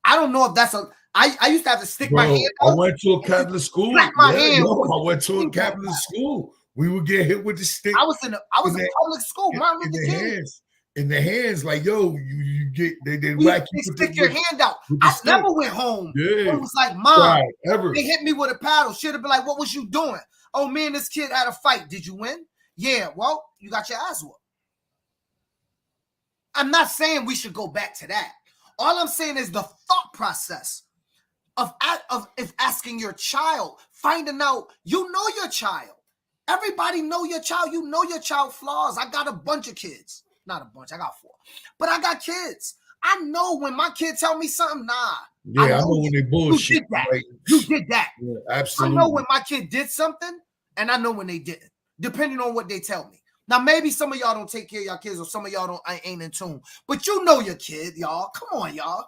I don't know if that's I used to have to stick my hand out. I went to a Catholic school. I went to a Catholic school. We would get hit with the stick. I was in public school, Martin Luther King. In the hands, like, yo, you get they whack you. Stick your hand out. I never went home. Yeah. It was like, Mom, they hit me with a paddle. Should have been like, what was you doing? Oh, me and this kid had a fight. Did you win? Yeah, well, you got your ass whooped. I'm not saying we should go back to that. All I'm saying is the thought process of if asking your child, finding out, you know your child. Everybody know your child. You know your child flaws. I got a bunch of kids. Not a bunch. I got 4. But I got kids. I know when my kid tell me something, nah. Yeah, I know when they bullshit. You did that. Right? You did that. Yeah, absolutely. I know when my kid did something, and I know when they didn't, depending on what they tell me. Now, maybe some of y'all don't take care of y'all kids, or some of y'all ain't in tune. But you know your kid, y'all. Come on, y'all.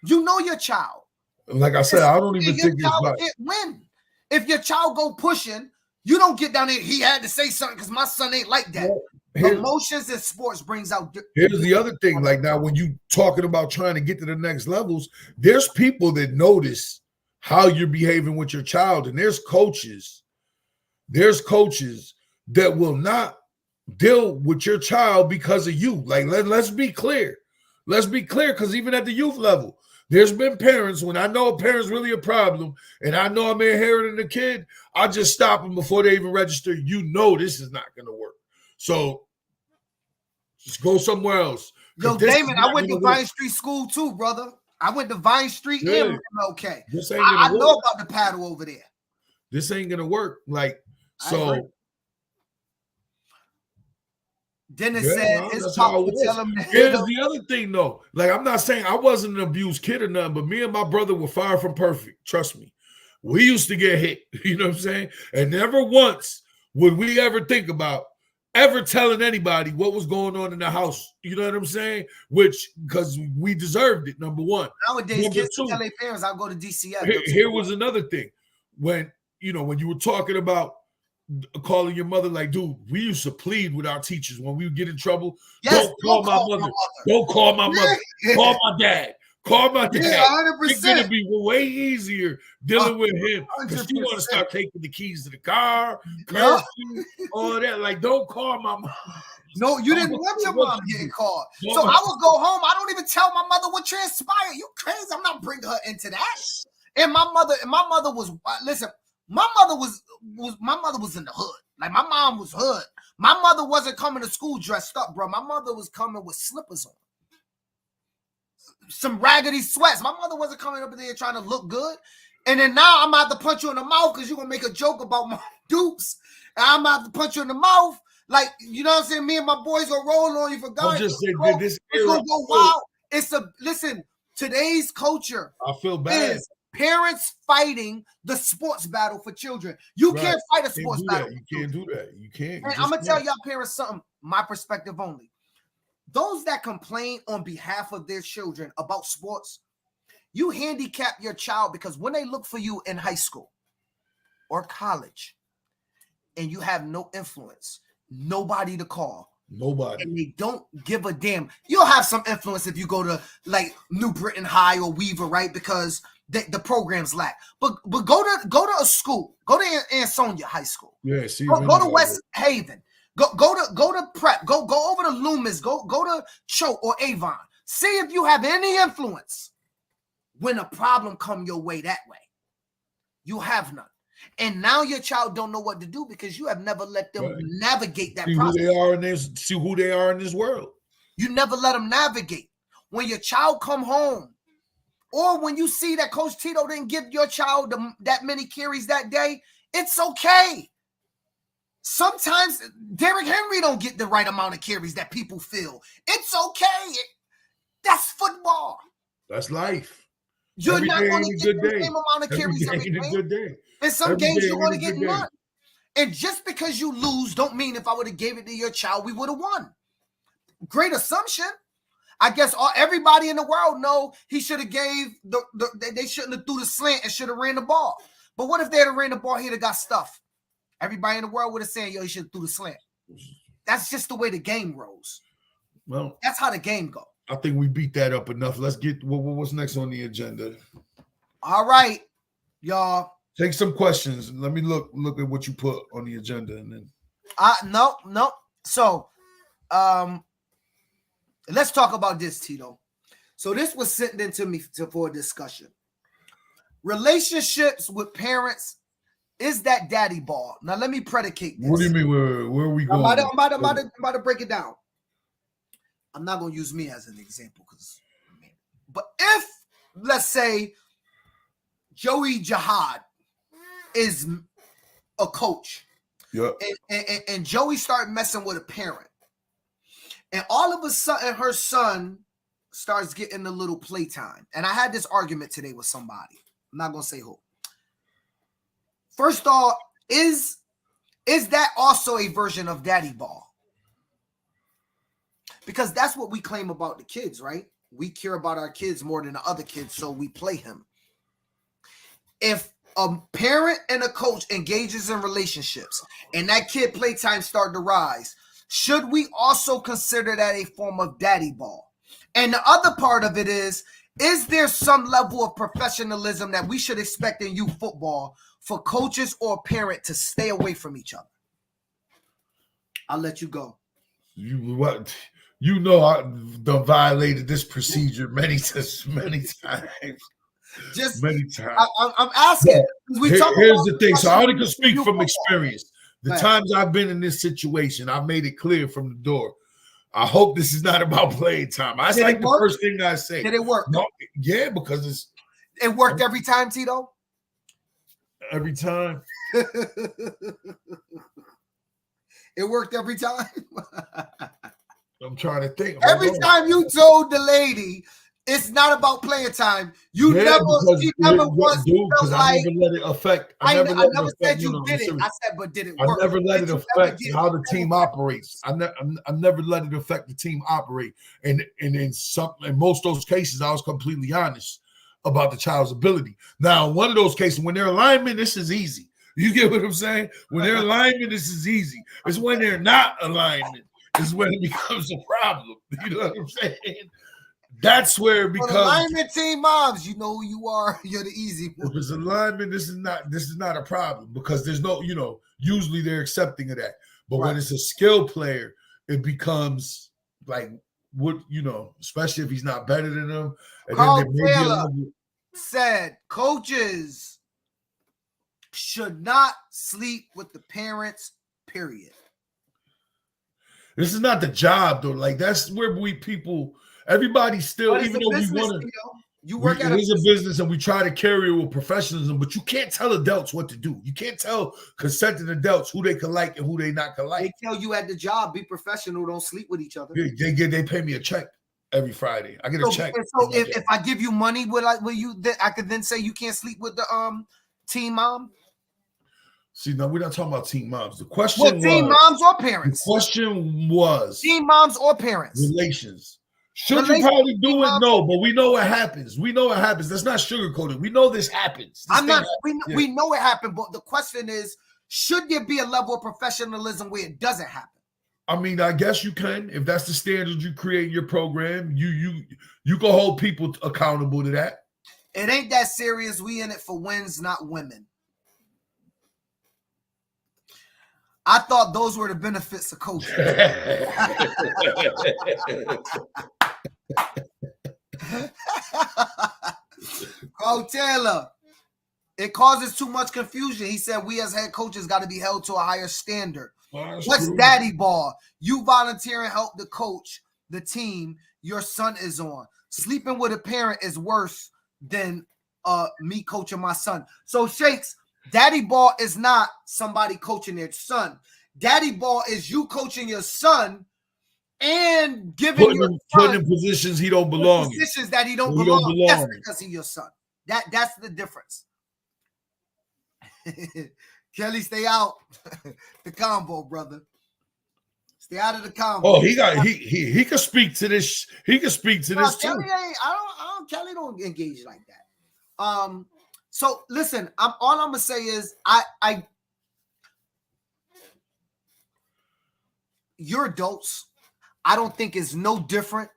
You know your child. Like I said, I don't even think it's right. Win. If your child go pushing, you don't get down there. He had to say something because my son ain't like that. Emotions in sports brings out. Here's the other thing. Like now, when you talking about trying to get to the next levels, there's people that notice how you're behaving with your child, and there's coaches that will not deal with your child because of you. Like let's be clear, because even at the youth level, there's been parents when I know a parent's really a problem, and I know I'm inheriting a kid, I just stop them before they even register. You know this is not going to work. So just go somewhere else. Yo, Damon, I went to Vine Street School too, brother. I went to Vine Street and MLK. I know about the paddle over there. This ain't gonna work. Like, so Dennis said his pop would tell him that. Here's the other thing though. Like, I'm not saying I wasn't an abused kid or nothing, but me and my brother were far from perfect. Trust me. We used to get hit, you know what I'm saying? And never once would we ever think about ever telling anybody what was going on in the house. You know what I'm saying? Which, because we deserved it, number one. Nowadays, kids tell their parents, I'll go to DCF. Here was another thing. When you were talking about calling your mother, like, dude, we used to plead with our teachers when we would get in trouble. Yes, don't call my mother. Don't call my mother. Call my dad. Call my dad. Yeah, 100%. It's going to be way easier dealing with him because you want to start taking the keys to the car, curfew, all that. Like, don't call my mom. No, you didn't want your mom getting called. So I would go home. I don't even tell my mother what transpired. You crazy? I'm not bringing her into that. And my mother was listen. My mother was in the hood. Like my mom was hood. My mother wasn't coming to school dressed up, bro. My mother was coming with slippers on, some raggedy sweats. My mother wasn't coming up there trying to look good. And then now I'm about to punch you in the mouth because you're gonna make a joke about my dupes. And I'm about to punch you in the mouth. Like, you know what I'm saying? Me and my boys gonna roll on you for God. I'm just saying, this it's gonna go wild. Listen, today's culture I feel bad. Is parents fighting the sports battle for children. You can't fight a sports battle. You can't do that. You can't. And I'm gonna tell y'all parents something, my perspective only. Those that complain on behalf of their children about sports, you handicap your child because when they look for you in high school or college and you have no influence, nobody to call. Nobody. And they don't give a damn. You'll have some influence if you go to like New Britain High or Weaver, right? Because the programs lack. But go to a school. Go to Ansonia High School. Yeah, see. Go to West Haven. Go to Prep. Go over to Loomis. Go to Choate or Avon. See if you have any influence when a problem come your way that way. You have none. And now your child don't know what to do because you have never let them navigate that process. See who they are in this world. You never let them navigate. When your child come home, or when you see that Coach Tito didn't give your child that many carries that day, it's okay. Sometimes Derrick Henry don't get the right amount of carries that people feel. It's okay. That's football. That's life. You're not going to get the same amount of carries every day. In some games, you're going to get none. And just because you lose don't mean if I would have gave it to your child, we would have won. Great assumption. I guess everybody in the world know he should have gave they shouldn't have threw the slant and should have ran the ball. But what if they had ran the ball, he'd have got stuffed? Everybody in the world would have said, yo, he should have threw the slant. That's just the way the game rolls. Well, that's how the game go. I think we beat that up enough. Let's get what's next on the agenda. All right, y'all. Take some questions. Let me look at what you put on the agenda, and then no. So, let's talk about this, Tito. So this was sent into me for a discussion. Relationships with parents, is that daddy ball? Now let me predicate this. What do you mean? Where are we going? I'm about to break it down. I'm not gonna use me as an example but if let's say Joey Jihad is a coach, and Joey started messing with a parent, and all of a sudden her son starts getting a little playtime. And I had this argument today with somebody. I'm not gonna say who. First off, is that also a version of daddy ball? Because that's what we claim about the kids, right? We care about our kids more than the other kids, so we play him. If a parent and a coach engages in relationships and that kid playtime start to rise, should we also consider that a form of daddy ball? And the other part of it is there some level of professionalism that we should expect in youth football for coaches or parent to stay away from each other? I'll let you go. You know I've violated this procedure many times. Many times. I'm asking. Here's the thing. So I only can speak from experience. The times I've been in this situation, I've made it clear from the door. I hope this is not about playing time. That's like the first thing I say. Did it work? No, yeah, because it worked every time, Tito. Every time. It worked every time. I'm trying to think. Every time you told the lady it's not about playing time, you never once felt like. I never let it affect. I never said you did it. I said, but did it work? I never let it affect how the team operates. I never let it affect the team operate. And in most of those cases, I was completely honest about the child's ability. Now, one of those cases, when they're alignment, this is easy. You get what I'm saying? When they're alignment, this is easy. It's when they're not alignment is when it becomes a problem. You know what I'm saying? That's where it becomes alignment team moms. You know who you are. You're the easy one. If it's alignment, this is not a problem because there's no, usually they're accepting of that. But when it's a skill player, it becomes like what, especially if he's not better than them. And Carl then there may Taylor. said coaches should not sleep with the parents, period. This is not the job, though. Like, that's where everybody still, even though we want to, you work at it is a business and we try to carry it with professionalism, but you can't tell adults what to do. You can't tell consenting adults who they can like and who they not can like. They tell you at the job, be professional, don't sleep with each other. They pay me a check every Friday. I get a check. So if I give you money, I could then say you can't sleep with the team mom? See, no, we're not talking about team moms. The question was team moms or parents. The question was team moms or parents. Relations. Should you probably do it? No, but we know what happens. We know what happens. That's not sugarcoated. We know this happens. We know it happened, but the question is, should there be a level of professionalism where it doesn't happen? I mean, I guess you can. If that's the standard you create in your program, you can hold people accountable to that. It ain't that serious. We in it for wins, not women. I thought those were the benefits of coaching. Cole Taylor, it causes too much confusion. He said we as head coaches got to be held to a higher standard. What's daddy ball? You volunteer and help the coach, the team your son is on. Sleeping with a parent is worse than me coaching my son. So Shakes, daddy ball is not somebody coaching their son. Daddy ball is you coaching your son and giving putting in positions he don't belong in. Positions that he don't belong. That's because he's your son. That's the difference. Kelly, stay out the combo, brother. Stay out of the combo. Oh, he can speak to this. He can speak to this Kelly too. Kelly don't engage like that. So listen, all I'm gonna say is you're adults. I don't think it's no different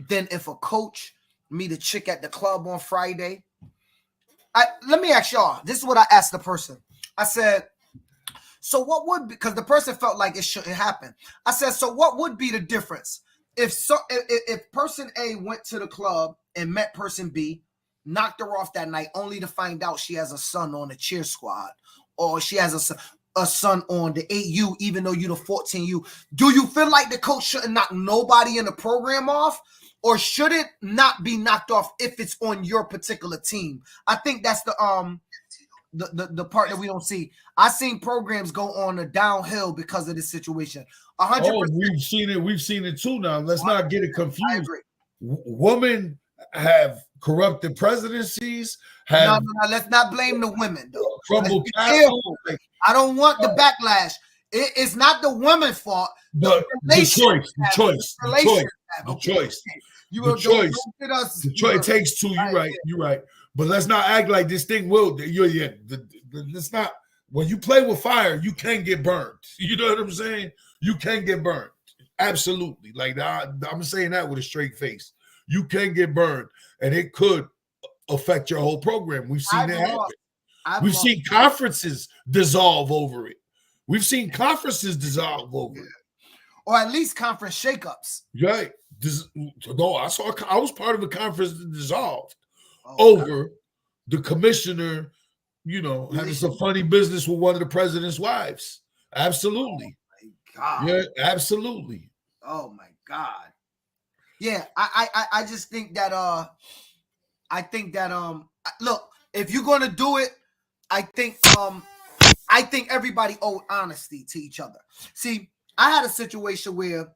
than if a coach meet a chick at the club on Friday. Let me ask y'all. This is what I asked the person. I said, so what would, because the person felt like it shouldn't happen. I said, so what would be the difference if person A went to the club and met person B, knocked her off that night, only to find out she has a son on the cheer squad, or she has a son on the 8U, even though you're the 14U. Do you feel like the coach shouldn't knock nobody in the program off, or should it not be knocked off if it's on your particular team? I think that's the part that we don't see. I seen programs go on a downhill because of this situation. 100%. Oh, we've seen it too now. Let's not get it confused. I agree. Women have corrupted presidencies. No, let's not blame the women, though. Crumbled I don't want the backlash. It's not the woman's fault. But the choice. It takes two. You're right. But let's not act like this thing will. Let's not. When you play with fire, you can get burned. You know what I'm saying? You can get burned. Absolutely. Like I'm saying that with a straight face. You can get burned, and it could affect your whole program. We've seen that happen. We've seen conferences dissolve over it. Or at least conference shakeups. Right. I was part of a conference that dissolved over the commissioner, having some funny business with one of the president's wives. Absolutely. Oh my God. Yeah, absolutely. Oh my God. Yeah, I just think that look, if you're gonna do it, I think everybody owed honesty to each other. See, I had a situation where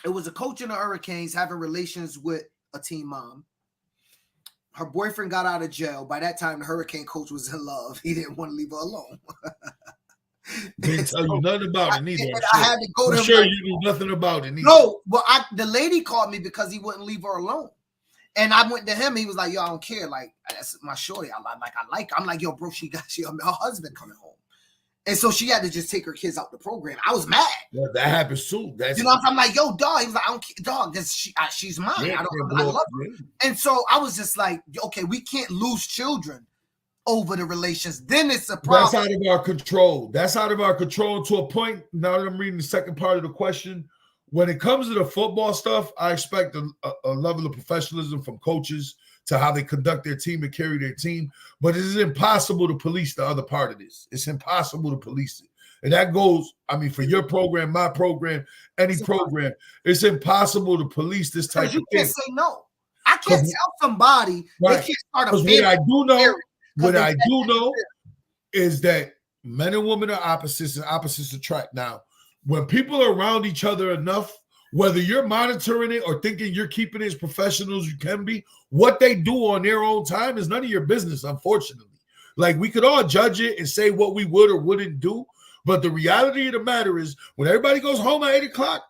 it was a coach in the Hurricanes having relations with a team mom. Her boyfriend got out of jail. By that time, the Hurricane coach was in love. He didn't want to leave her alone. Didn't tell you nothing about it neither. I had to go to him. I'm sure you knew nothing about it neither. No, but the lady called me because he wouldn't leave her alone. And I went to him. He was like, yo, I don't care. Like, that's my shorty. I'm like, yo, bro, her husband coming home. And so she had to just take her kids out the program. I was mad. Yeah, that happens too. I'm like, yo, dog. He was like, I don't care, dog. She's mine. Yeah, I love her. And so I was just like, okay, we can't lose children over the relations. Then it's a problem. That's out of our control. To a point. Now that I'm reading the second part of the question, when it comes to the football stuff, I expect a level of professionalism from coaches to how they conduct their team and carry their team. But it is impossible to police the other part of this. It's impossible to police it. And that goes, I mean, for your program, my program, any program, it's impossible to police this type of thing. You can't say no. I can't tell somebody they can't start a what I do know is that men and women are opposites and opposites attract. Now, when people are around each other enough, whether you're monitoring it or thinking you're keeping it as professional as you can be, what they do on their own time is none of your business, unfortunately. Like, we could all judge it and say what we would or wouldn't do, but the reality of the matter is when everybody goes home at 8 o'clock,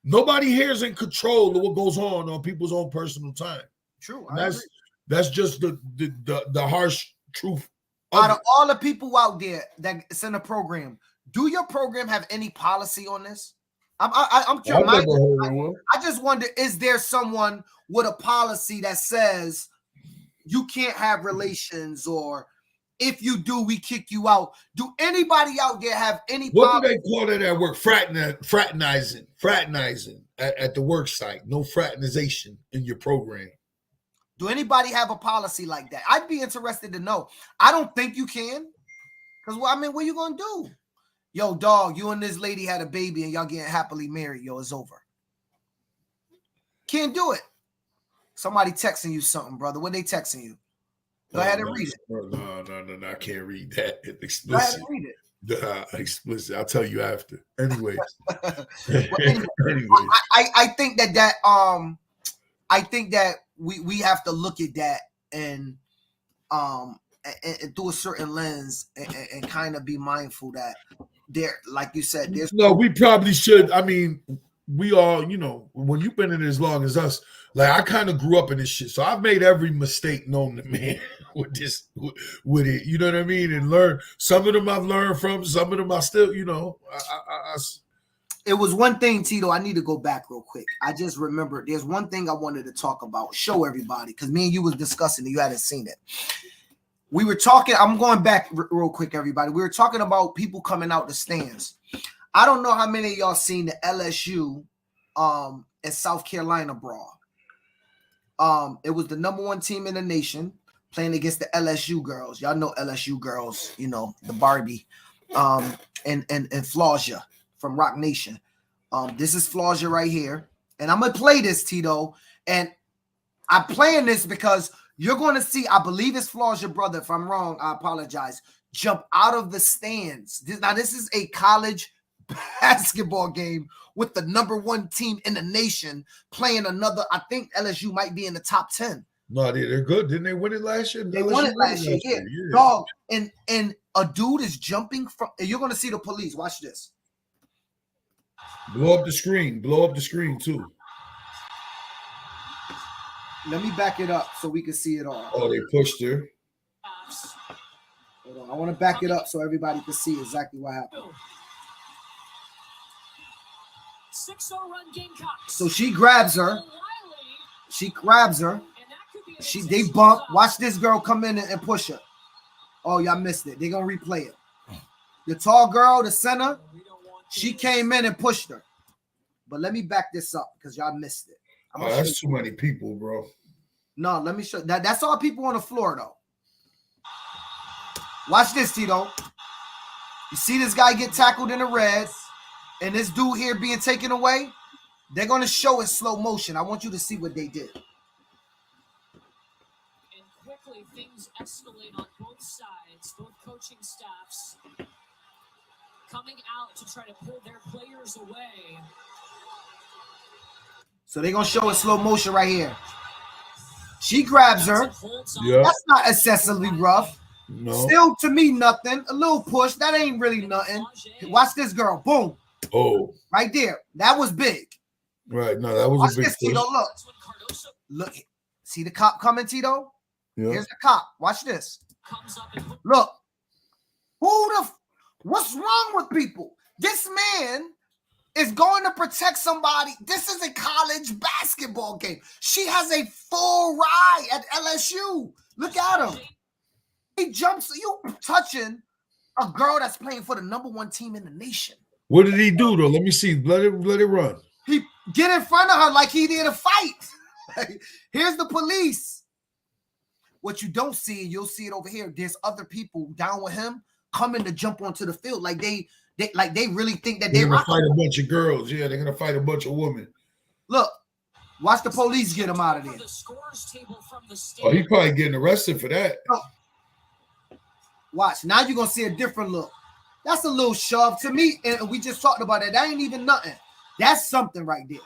nobody here is in control of what goes on people's own personal time. True. That's just the harsh truth. Out of all the people out there that's in the program, do your program have any policy on this? I'm curious. I just wonder, is there someone with a policy that says you can't have relations, or if you do, we kick you out? Do anybody out there have any What policy? do they call that at work? Fraternizing at the work site. No fraternization in your program. Do anybody have a policy like that? I'd be interested to know. I don't think you can. Because, well, I mean, what are you going to do? Yo, dog, you and this lady had a baby and y'all getting happily married. Yo, it's over. Can't do it. Somebody texting you something, brother. What they texting you? Go ahead and read it. No, I can't read that. It's explicit. Go ahead and read it. Explicit. I'll tell you after. Anyways. I think that we have to look at that and through a certain lens and kind of be mindful that there, like you said, there's we probably should. I mean, we all, when you've been in it as long as us, like, I kind of grew up in this shit, so I've made every mistake known to man with it. You know what I mean? And learn. Some of them I've learned from. Some of them I still, It was one thing, Tito. I need to go back real quick. I just remembered there's one thing I wanted to talk about, show everybody, because me and you was discussing it. You hadn't seen it. We were talking. I'm going back real quick, everybody. We were talking about people coming out the stands. I don't know how many of y'all seen the LSU and South Carolina brawl. It was the #1 team in the nation playing against the LSU girls. Y'all know LSU girls, the Barbie, and Flausia from Rock Nation. This is Flausia right here. And I'm going to play this, Tito. And I'm playing this because you're going to see, I believe it's Flausia brother. If I'm wrong, I apologize. Jump out of the stands. This is a college basketball game with the #1 team in the nation playing another. I think LSU might be in the top 10. No, they're good. Didn't they win it last year? They won it last year. Yeah. Dog. And a dude is jumping from, and you're going to see the police. Watch this. Blow up the screen. Blow up the screen too. Let me back it up so we can see it all. Oh, they pushed her. Hold on. I want to back it up so everybody can see exactly what happened. 6-0 run Gamecocks. So she grabs her. They bump. Watch this girl come in and push her. Oh, y'all missed it. They're going to replay it. The tall girl, the center, she came in and pushed her. But let me back this up because y'all missed it. That's too many people, bro. No, let me show that. That's all people on the floor, though. Watch this, Tito. You see this guy get tackled in the red, and this dude here being taken away? They're going to show it slow motion. I want you to see what they did. And quickly, things escalate on both sides, both coaching staffs coming out to try to pull their players away. So they're going to show it slow motion right here. She grabs her. Yeah. That's not excessively rough. No. Still, to me, nothing. A little push. That ain't really nothing. Watch this girl. Boom. Oh. Right there. That was big. Right. No, that was Watch a big this, Tito. Look. See the cop coming, Tito? Yeah. Here's the cop. Watch this. Look. What's wrong with people? This man is going to protect somebody. This is a college basketball game. She has a full ride at LSU. Look at him. He jumps. You touching a girl that's playing for the #1 team in the nation. What did he do, though? Let me see. Let it run. He get in front of her like he did a fight. Here's the police. what you don't see, and you'll see it over here. There's other people down with him coming to jump onto the field, like they really think that they're gonna fight a bunch of girls. Yeah, they're gonna fight a bunch of women. Look, watch the police get him out of there. Oh, he's probably getting arrested for that. Oh. Watch, now you're gonna see a different look. That's a little shove to me, and we just talked about it. That ain't even nothing. That's something right there.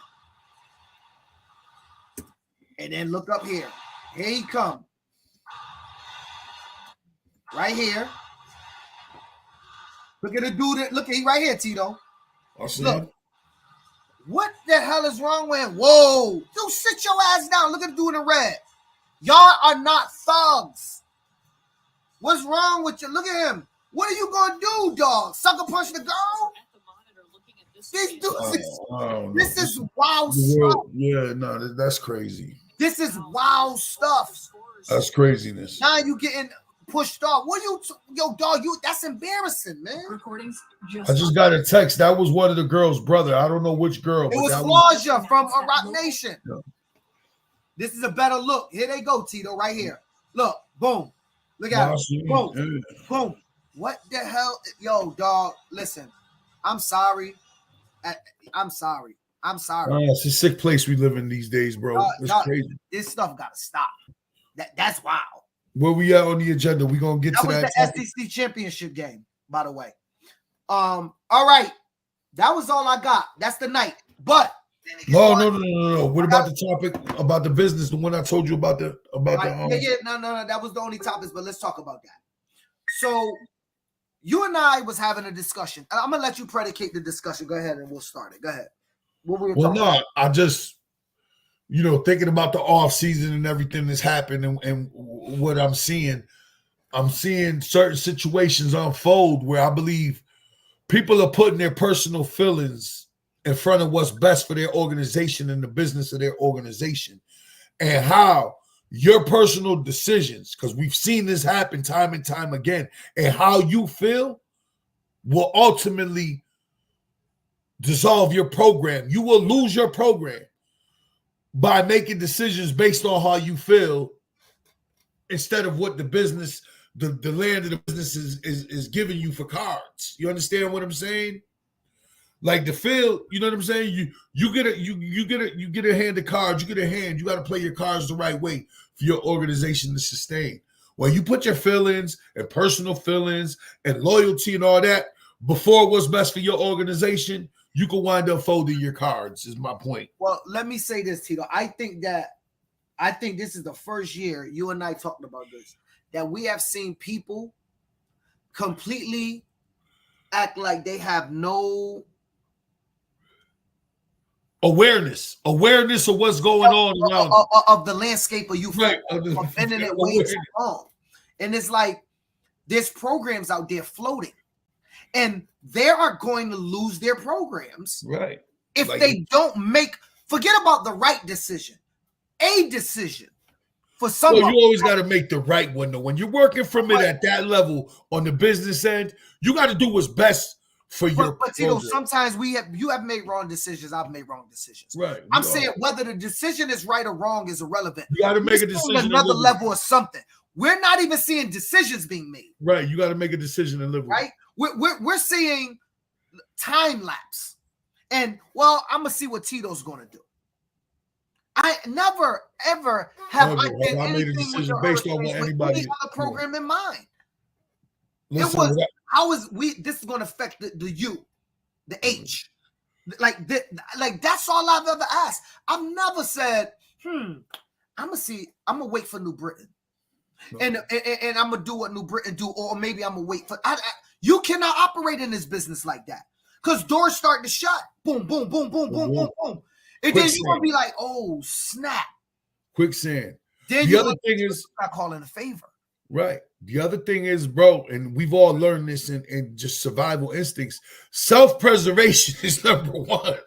And then look up here. Here he come. Right here. Look at the dude. Look at he right here, Tito. Look. What the hell is wrong with him? Whoa. You sit your ass down. Look at the dude in the red. Y'all are not thugs. What's wrong with you? Look at him. What are you going to do, dog? Sucker punch the girl? These dudes, this is wild stuff. Yeah, no, that's crazy. This is wild stuff. That's craziness. Now you getting pushed off. What you, yo, dog? That's embarrassing, man. Recordings. I just got a text. That was one of the girls' brother. I don't know which girl. It was Flaja from Rock Nation. Yeah. This is a better look. Here they go, Tito, right here. Look, boom. Look at it. Boom, boom. What the hell, yo, dog? Listen, I'm sorry. I'm sorry. It's a sick place we live in these days, bro. It's crazy. This stuff gotta stop. That's wild. Where we at on the agenda? We gonna get to that. That was the SEC championship game, by the way. All right, that was all I got. That's the night. But no. What about the topic about the business? The one I told you about no. That was the only topic. But let's talk about that. So you and I was having a discussion. I'm gonna let you predicate the discussion. Go ahead and we'll start it. Go ahead. I just, thinking about the off season and everything that's happened and what I'm seeing certain situations unfold where I believe people are putting their personal feelings in front of what's best for their organization and the business of their organization, and how your personal decisions, because we've seen this happen time and time again, and how you feel will ultimately dissolve your program. You will lose your program by making decisions based on how you feel instead of what the business, the land of the business is giving you for cards. You understand what I'm saying? Like the field, you know what I'm saying? You get a hand of cards, you get a hand, you got to play your cards the right way for your organization to sustain. Well, you put your feelings and personal feelings and loyalty and all that before what's best for your organization, you can wind up folding your cards, is my point. Well, let me say this, Tito. I think this is the first year you and I talked about this, that we have seen people completely act like they have no awareness of what's going on around of the landscape of you, right? Of bending it way too long. And it's like there's programs out there floating, and they are going to lose their programs, right? If they don't forget about the right decision, a decision for someone. Well, you always got to make the right one, though. When you're working from it at that level on the business end, you got to do what's best for your. But Tito, sometimes you have made wrong decisions. I've made wrong decisions. Right. I'm saying whether the decision is right or wrong is irrelevant. You got to make a decision. Another level of something. We're not even seeing decisions being made. Right. You got to make a decision and live with it. Right. We're seeing time lapse, and I'm gonna see what Tito's gonna do. I never ever have I made a decision based on what anybody other program in mind. Listen, this is going to affect the U, the H, like that's all I've ever asked. I've never said, I'm gonna wait for New Britain, and I'm gonna do what New Britain do, or maybe I'm gonna wait for. You cannot operate in this business like that, because doors start to shut. Boom, boom, boom, boom, boom, boom, boom. And then you're gonna be like, oh snap. Quicksand. Then the other thing is not calling a favor. Right. The other thing is, bro, and we've all learned this in just survival instincts. Self-preservation is number one.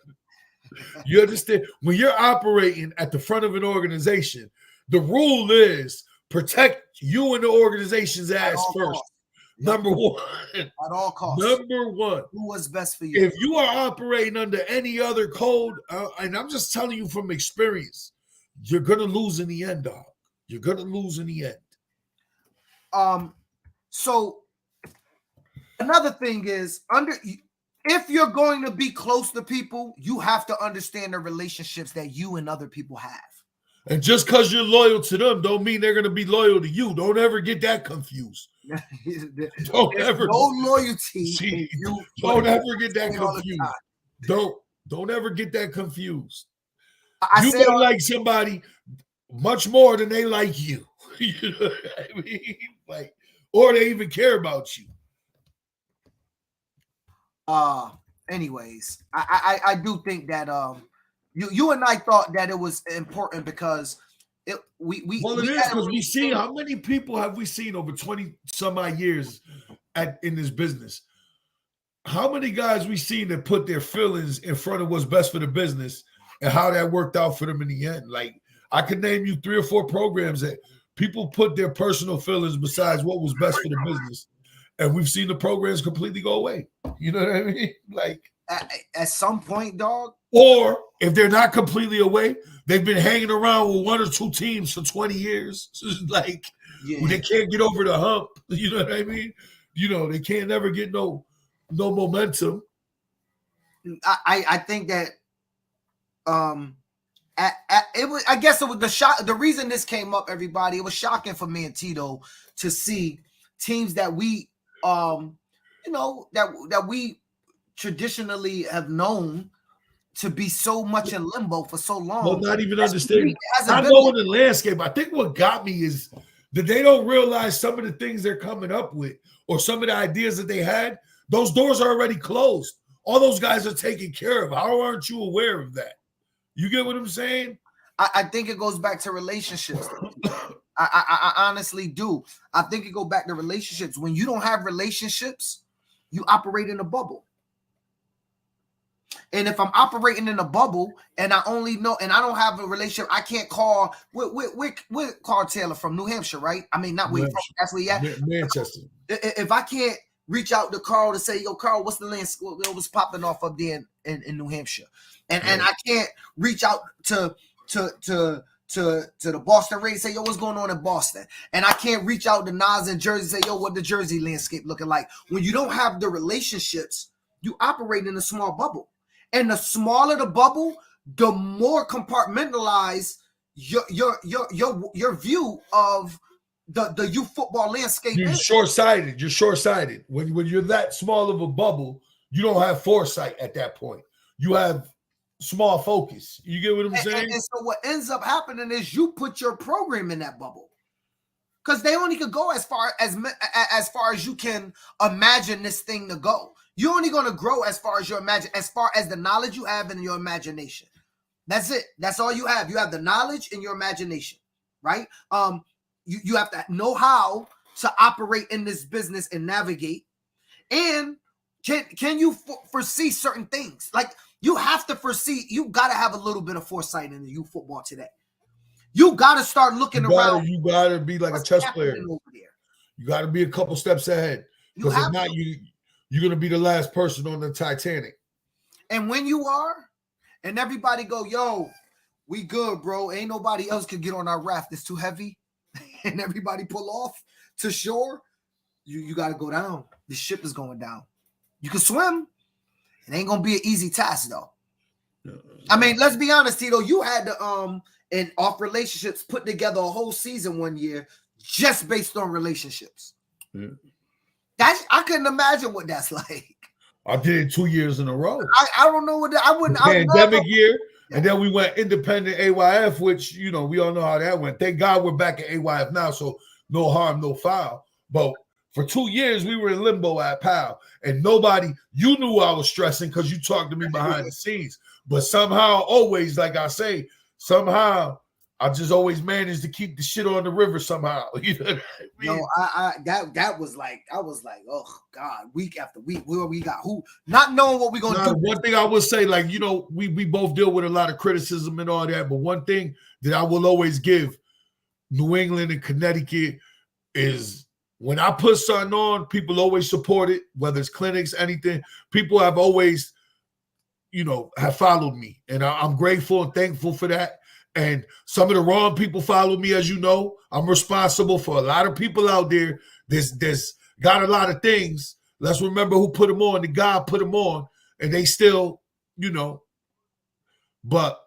You understand? When you're operating at the front of an organization, the rule is protect you and the organization's ass first. Number one. At all costs. Number one. Do what's best for you. If you are operating under any other code, and I'm just telling you from experience, you're going to lose in the end, dog. You're going to lose in the end. So another thing is if you're going to be close to people, you have to understand the relationships that you and other people have. And just because you're loyal to them don't mean they're going to be loyal to you. Don't ever get that confused. Don't ever. No loyalty. See, don't ever get that confused. Don't ever get that confused. You don't like somebody much more than they like you. You know what I mean? Like, or they even care about you. Anyways, I do think that you and I thought that it was important because it is because we see how many people have we seen over 20 some odd years in this business. How many guys we seen that put their feelings in front of what's best for the business and how that worked out for them in the end? Like, I could name you 3 or 4 programs that people put their personal feelings besides what was best for the business, and we've seen the programs completely go away. You know what I mean? Like, at some point, dog. Or if they're not completely away, they've been hanging around with 1 or 2 teams for 20 years. Like, they can't get over the hump. You know what I mean? You know, they can't never get no momentum. I think that it was, I guess it was the reason this came up, everybody. It was shocking for me and Tito to see teams that we that we traditionally have known to be so much in limbo for so long. Well, not even understanding. I know in the landscape. I think what got me is that they don't realize some of the things they're coming up with or some of the ideas that they had. Those doors are already closed. All those guys are taken care of. How aren't you aware of that? You get what I'm saying? I think it goes back to relationships. I honestly do. I think it goes back to relationships. When you don't have relationships, you operate in a bubble. And if I'm operating in a bubble and I only know, and I don't have a relationship, I can't call. We're Carl Taylor from New Hampshire, right? I mean, not where that's where he at. Manchester. If I can't reach out to Carl to say, yo, Carl, what's the land? What's popping off up there in New Hampshire? And I can't reach out to the Boston Red, say, yo, what's going on in Boston? And I can't reach out to Nas in Jersey, say, yo, what the Jersey landscape looking like? When you don't have the relationships, you operate in a small bubble. And the smaller the bubble, the more compartmentalized your view of the youth football landscape. You're short-sighted. You're short-sighted. When you're that small of a bubble, you don't have foresight at that point. You have small focus. You get what I'm saying? And so what ends up happening is you put your program in that bubble. Because they only could go as far as you can imagine this thing to go. You're only going to grow as far as the knowledge you have in your imagination. That's it. That's all you have. You have the knowledge and your imagination, right? You have to know how to operate in this business and navigate. And can you foresee certain things? Like, you have to foresee. You got to have a little bit of foresight in the youth football today. You got to start looking around. You got to be like a chess player. You got to be a couple steps ahead. Because if not, you're going to be the last person on the Titanic. And when you are, and everybody go, yo, we good, bro. Ain't nobody else can get on our raft. It's too heavy. And everybody pull off to shore. You got to go down. The ship is going down. You can swim. It ain't going to be an easy task, though. I mean, let's be honest, Tito. You had to, and off relationships, put together a whole season one year just based on relationships. Yeah. I couldn't imagine what that's like. I did it 2 years in a row. I don't know what that, I wouldn't. Pandemic year, and then we went independent AYF, which, you know, we all know how that went. Thank God we're back at AYF now, so no harm, no foul. But for 2 years, we were in limbo at PAL, and you knew I was stressing because you talked to me behind the scenes. But somehow, always, like I say, somehow I just always managed to keep the shit on the river somehow. You know what I mean? No, that was like, I was like, oh God, week after week, where we got who, not knowing what we're gonna do. One thing I would say, like, you know, we both deal with a lot of criticism and all that, but one thing that I will always give New England and Connecticut is when I put something on, people always support it, whether it's clinics, anything. People have always, you know, have followed me, and I'm grateful and thankful for that. And some of the wrong people follow me, as you know. I'm responsible for a lot of people out there. There's got a lot of things. Let's remember who put them on. The God put them on, and they still, But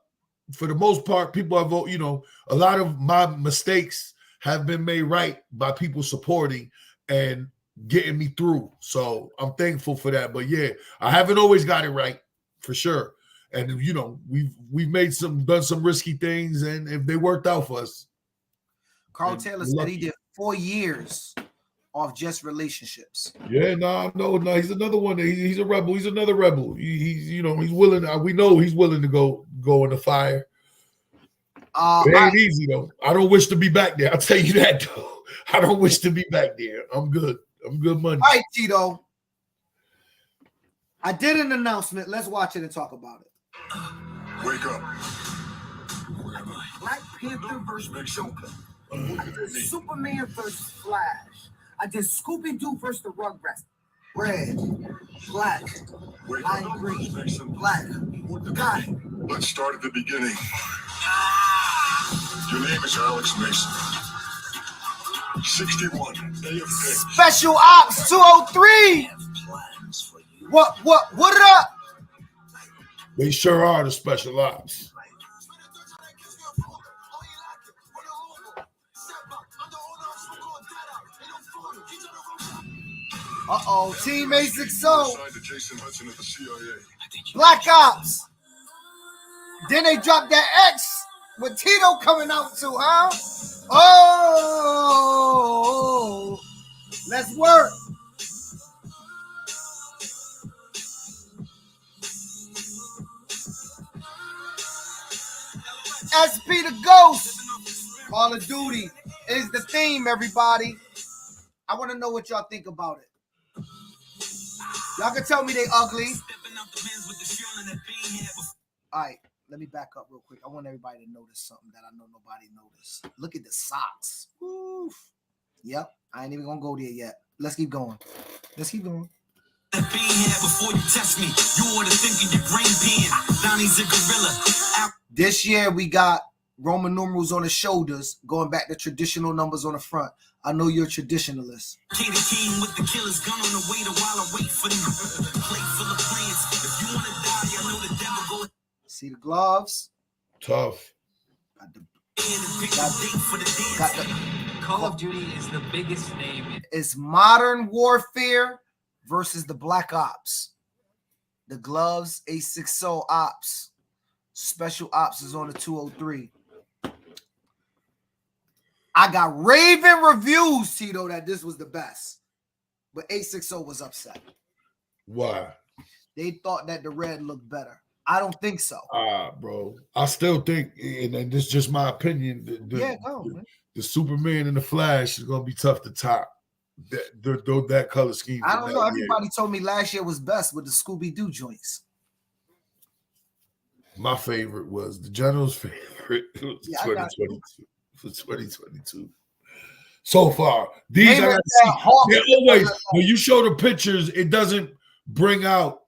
for the most part, people have, a lot of my mistakes have been made right by people supporting and getting me through. So I'm thankful for that. But yeah, I haven't always got it right, for sure. And we've done some risky things, and if they worked out for us. Carl Taylor said he did 4 years off just relationships. Yeah, no, he's another one. He's a rebel. He's another rebel. He's willing. We know he's willing to go in the fire. It ain't easy though. I don't wish to be back there. I'll tell you that though. I don't wish to be back there. I'm good. I'm good money. All right, Tito. I did an announcement. Let's watch it and talk about it. Wake up. Where am I? Black Panther versus Joker. I did Superman versus Flash. I did Scooby-Doo versus the Rugrats. Red, black, lime green, black. Got it. Let's start at the beginning. Your name is Alex Mason. 61, AFK. Special Ops 203. What up? They sure are the special ops. Team A60. Black Ops. Then they dropped that X with Tito coming out too, huh? Oh, let's work. SP the Ghost. Call of Duty is the theme, everybody. I want to know what y'all think about it. Y'all can tell me they ugly. All right, let me back up real quick. I want everybody to notice something that I know nobody noticed. Look at the socks. Oof. Yep, I ain't even gonna go there yet. Let's keep going. Before you test me, you ought to think of your brain being Donnie's a gorilla. This year we got Roman numerals on the shoulders, going back to traditional numbers on the front. I know you're a traditionalist. King with the killer's gun on the waiter while I wait for them. Plate full of plans. If you want to die, I know the devil go. See the gloves? Tough. Got the Call of Duty is the biggest name. It's Modern Warfare versus the Black Ops. The gloves, A60 Ops. Special Ops is on the 203. I got raving reviews, Tito, that this was the best. But A60 was upset. Why? They thought that the red looked better. I don't think so. Bro. I still think, and this is just my opinion, the Superman and the Flash is going to be tough to top. That color scheme. I don't know. Everybody told me last year was best with the Scooby-Doo joints. My favorite was the General's favorite. It was 2022. For 2022. So far, these are always when you show the pictures, it doesn't bring out.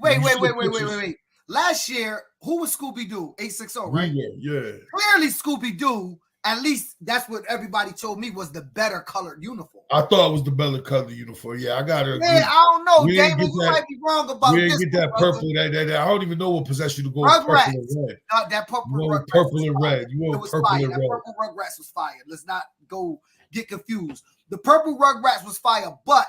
Wait. Last year, who was Scooby-Doo? A60, right? Yeah. Clearly, Scooby-Doo. At least that's what everybody told me was the better colored uniform. I thought it was the better colored uniform. Yeah, I gotta agree. Man, I don't know, Damon. You might be wrong about this. We didn't get that purple. That I don't even know what possessed you to go with purple and red. That purple and red. You went purple and red. That purple Rugrats was fire. Let's not go get confused. The purple Rugrats was fire, but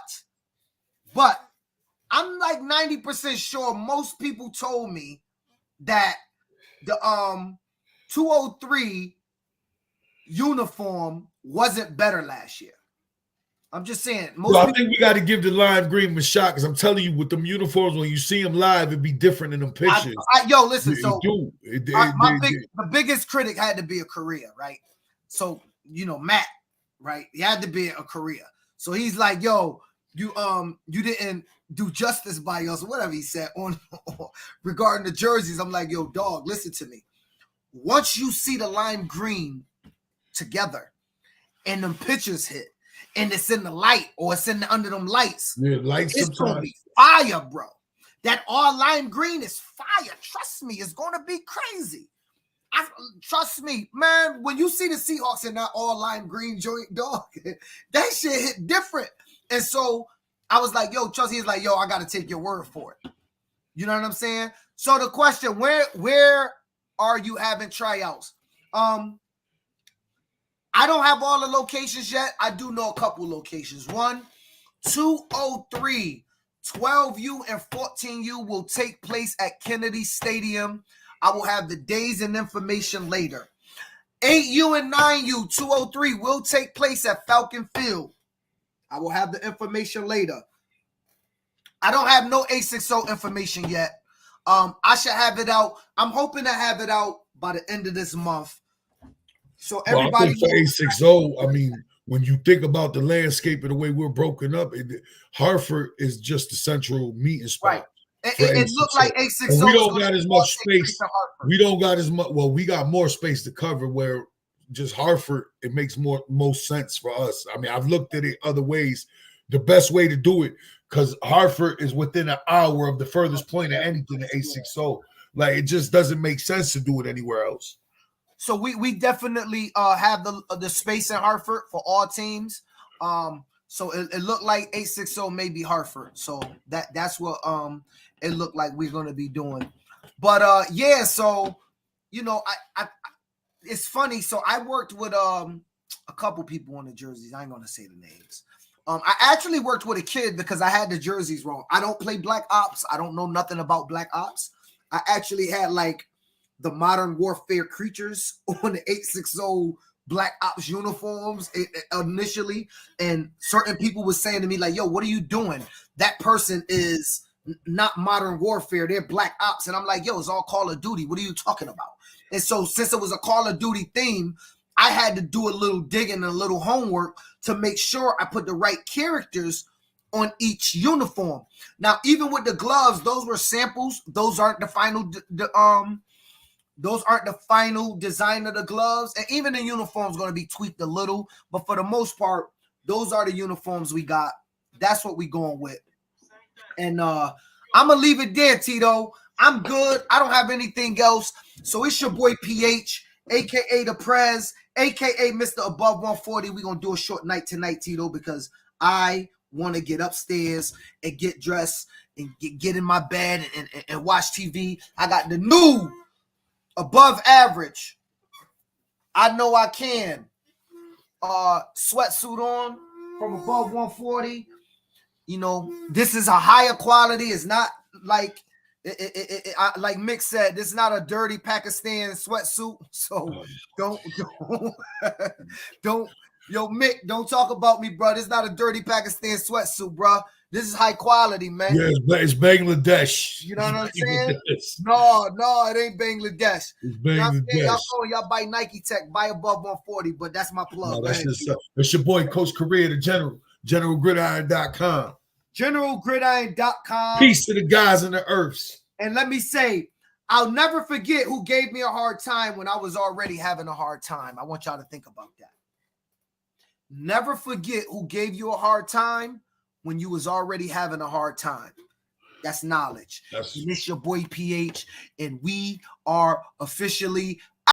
I'm like 90% sure most people told me that the 203 uniform wasn't better last year. I'm just saying. I think we got to give the lime green a shot because I'm telling you, with them uniforms, when you see them live, it'd be different in them pictures. Listen. The biggest critic had to be a Korea, right? So Matt, right? He had to be a Korea. So he's like, yo, you didn't do justice by us, or whatever he said on regarding the jerseys. I'm like, yo, dog, listen to me. Once you see the lime green together and them pictures hit and it's in the light or it's in under them lights, lights it's gonna be fire, bro. That all lime green is fire. Trust me, it's going to be crazy. Trust me, man. When you see the Seahawks in that all lime green joint, dog, that shit hit different. And so I was like, yo, trust. He's like, yo, I got to take your word for it. You know what I'm saying? So the question, where are you having tryouts? I don't have all the locations yet. I do know a couple locations. 1, 203, 12U and 14U will take place at Kennedy Stadium. I will have the days and information later. 8U and 9U, 203 will take place at Falcon Field. I will have the information later. I don't have no A60 information yet. I should have it out. I'm hoping to have it out by the end of this month. So everybody, I think for A60, I mean, when you think about the landscape and the way we're broken up, Hartford is just the central meeting spot. Right. It looked like A60. And we don't got as much space. We don't got as much. Well, we got more space to cover. Where just Hartford, it makes most sense for us. I mean, I've looked at it other ways. The best way to do it, because Hartford is within an hour of the furthest point of anything at A60. Like, it just doesn't make sense to do it anywhere else. So we definitely have the space in Hartford for all teams. So it looked like 860 may be Hartford. So that's what it looked like we're gonna be doing. But yeah, so you know, I it's funny. So I worked with a couple people on the jerseys. I ain't gonna say the names. I actually worked with a kid because I had the jerseys wrong. I don't play Black Ops. I don't know nothing about Black Ops. I actually had like the Modern Warfare creatures on the 860 Black Ops uniforms initially, and certain people were saying to me like, yo, what are you doing? That person is not Modern Warfare, they're Black Ops. And I'm like, yo, it's all Call of Duty. What are you talking about? And so since it was a Call of Duty theme, I had to do a little digging and a little homework to make sure I put the right characters on each uniform. Now, even with the gloves, those were samples. Those aren't the final those aren't the final design of the gloves. And even the uniform's going to be tweaked a little. But for the most part, those are the uniforms we got. That's what we going with. And I'm going to leave it there, Tito. I'm good. I don't have anything else. So it's your boy PH, a.k.a. The Prez, a.k.a. Mr. Above 140. We're going to do a short night tonight, Tito, because I want to get upstairs and get dressed and get in my bed and watch TV. I got the new Above Average, I Know I Can sweatsuit on from Above 140. You know, this is a higher quality. It's not like like Mick said, this is not a dirty Pakistan sweatsuit. So don't yo, Mick, don't talk about me, bro. This is not a dirty Pakistan sweatsuit, bro. This is high quality, man. Yeah, it's Bangladesh. You know what I'm saying? No, it ain't Bangladesh. It's Bangladesh. You know y'all buy Nike Tech, buy Above 140, but that's my plug. No, that's your boy, Coach Correa, the General. GeneralGridiron.com. GeneralGridiron.com. Peace to the guys in the earths. And let me say, I'll never forget who gave me a hard time when I was already having a hard time. I want y'all to think about that. Never forget who gave you a hard time when you was already having a hard time. That's knowledge. And it's your boy PH, and we are officially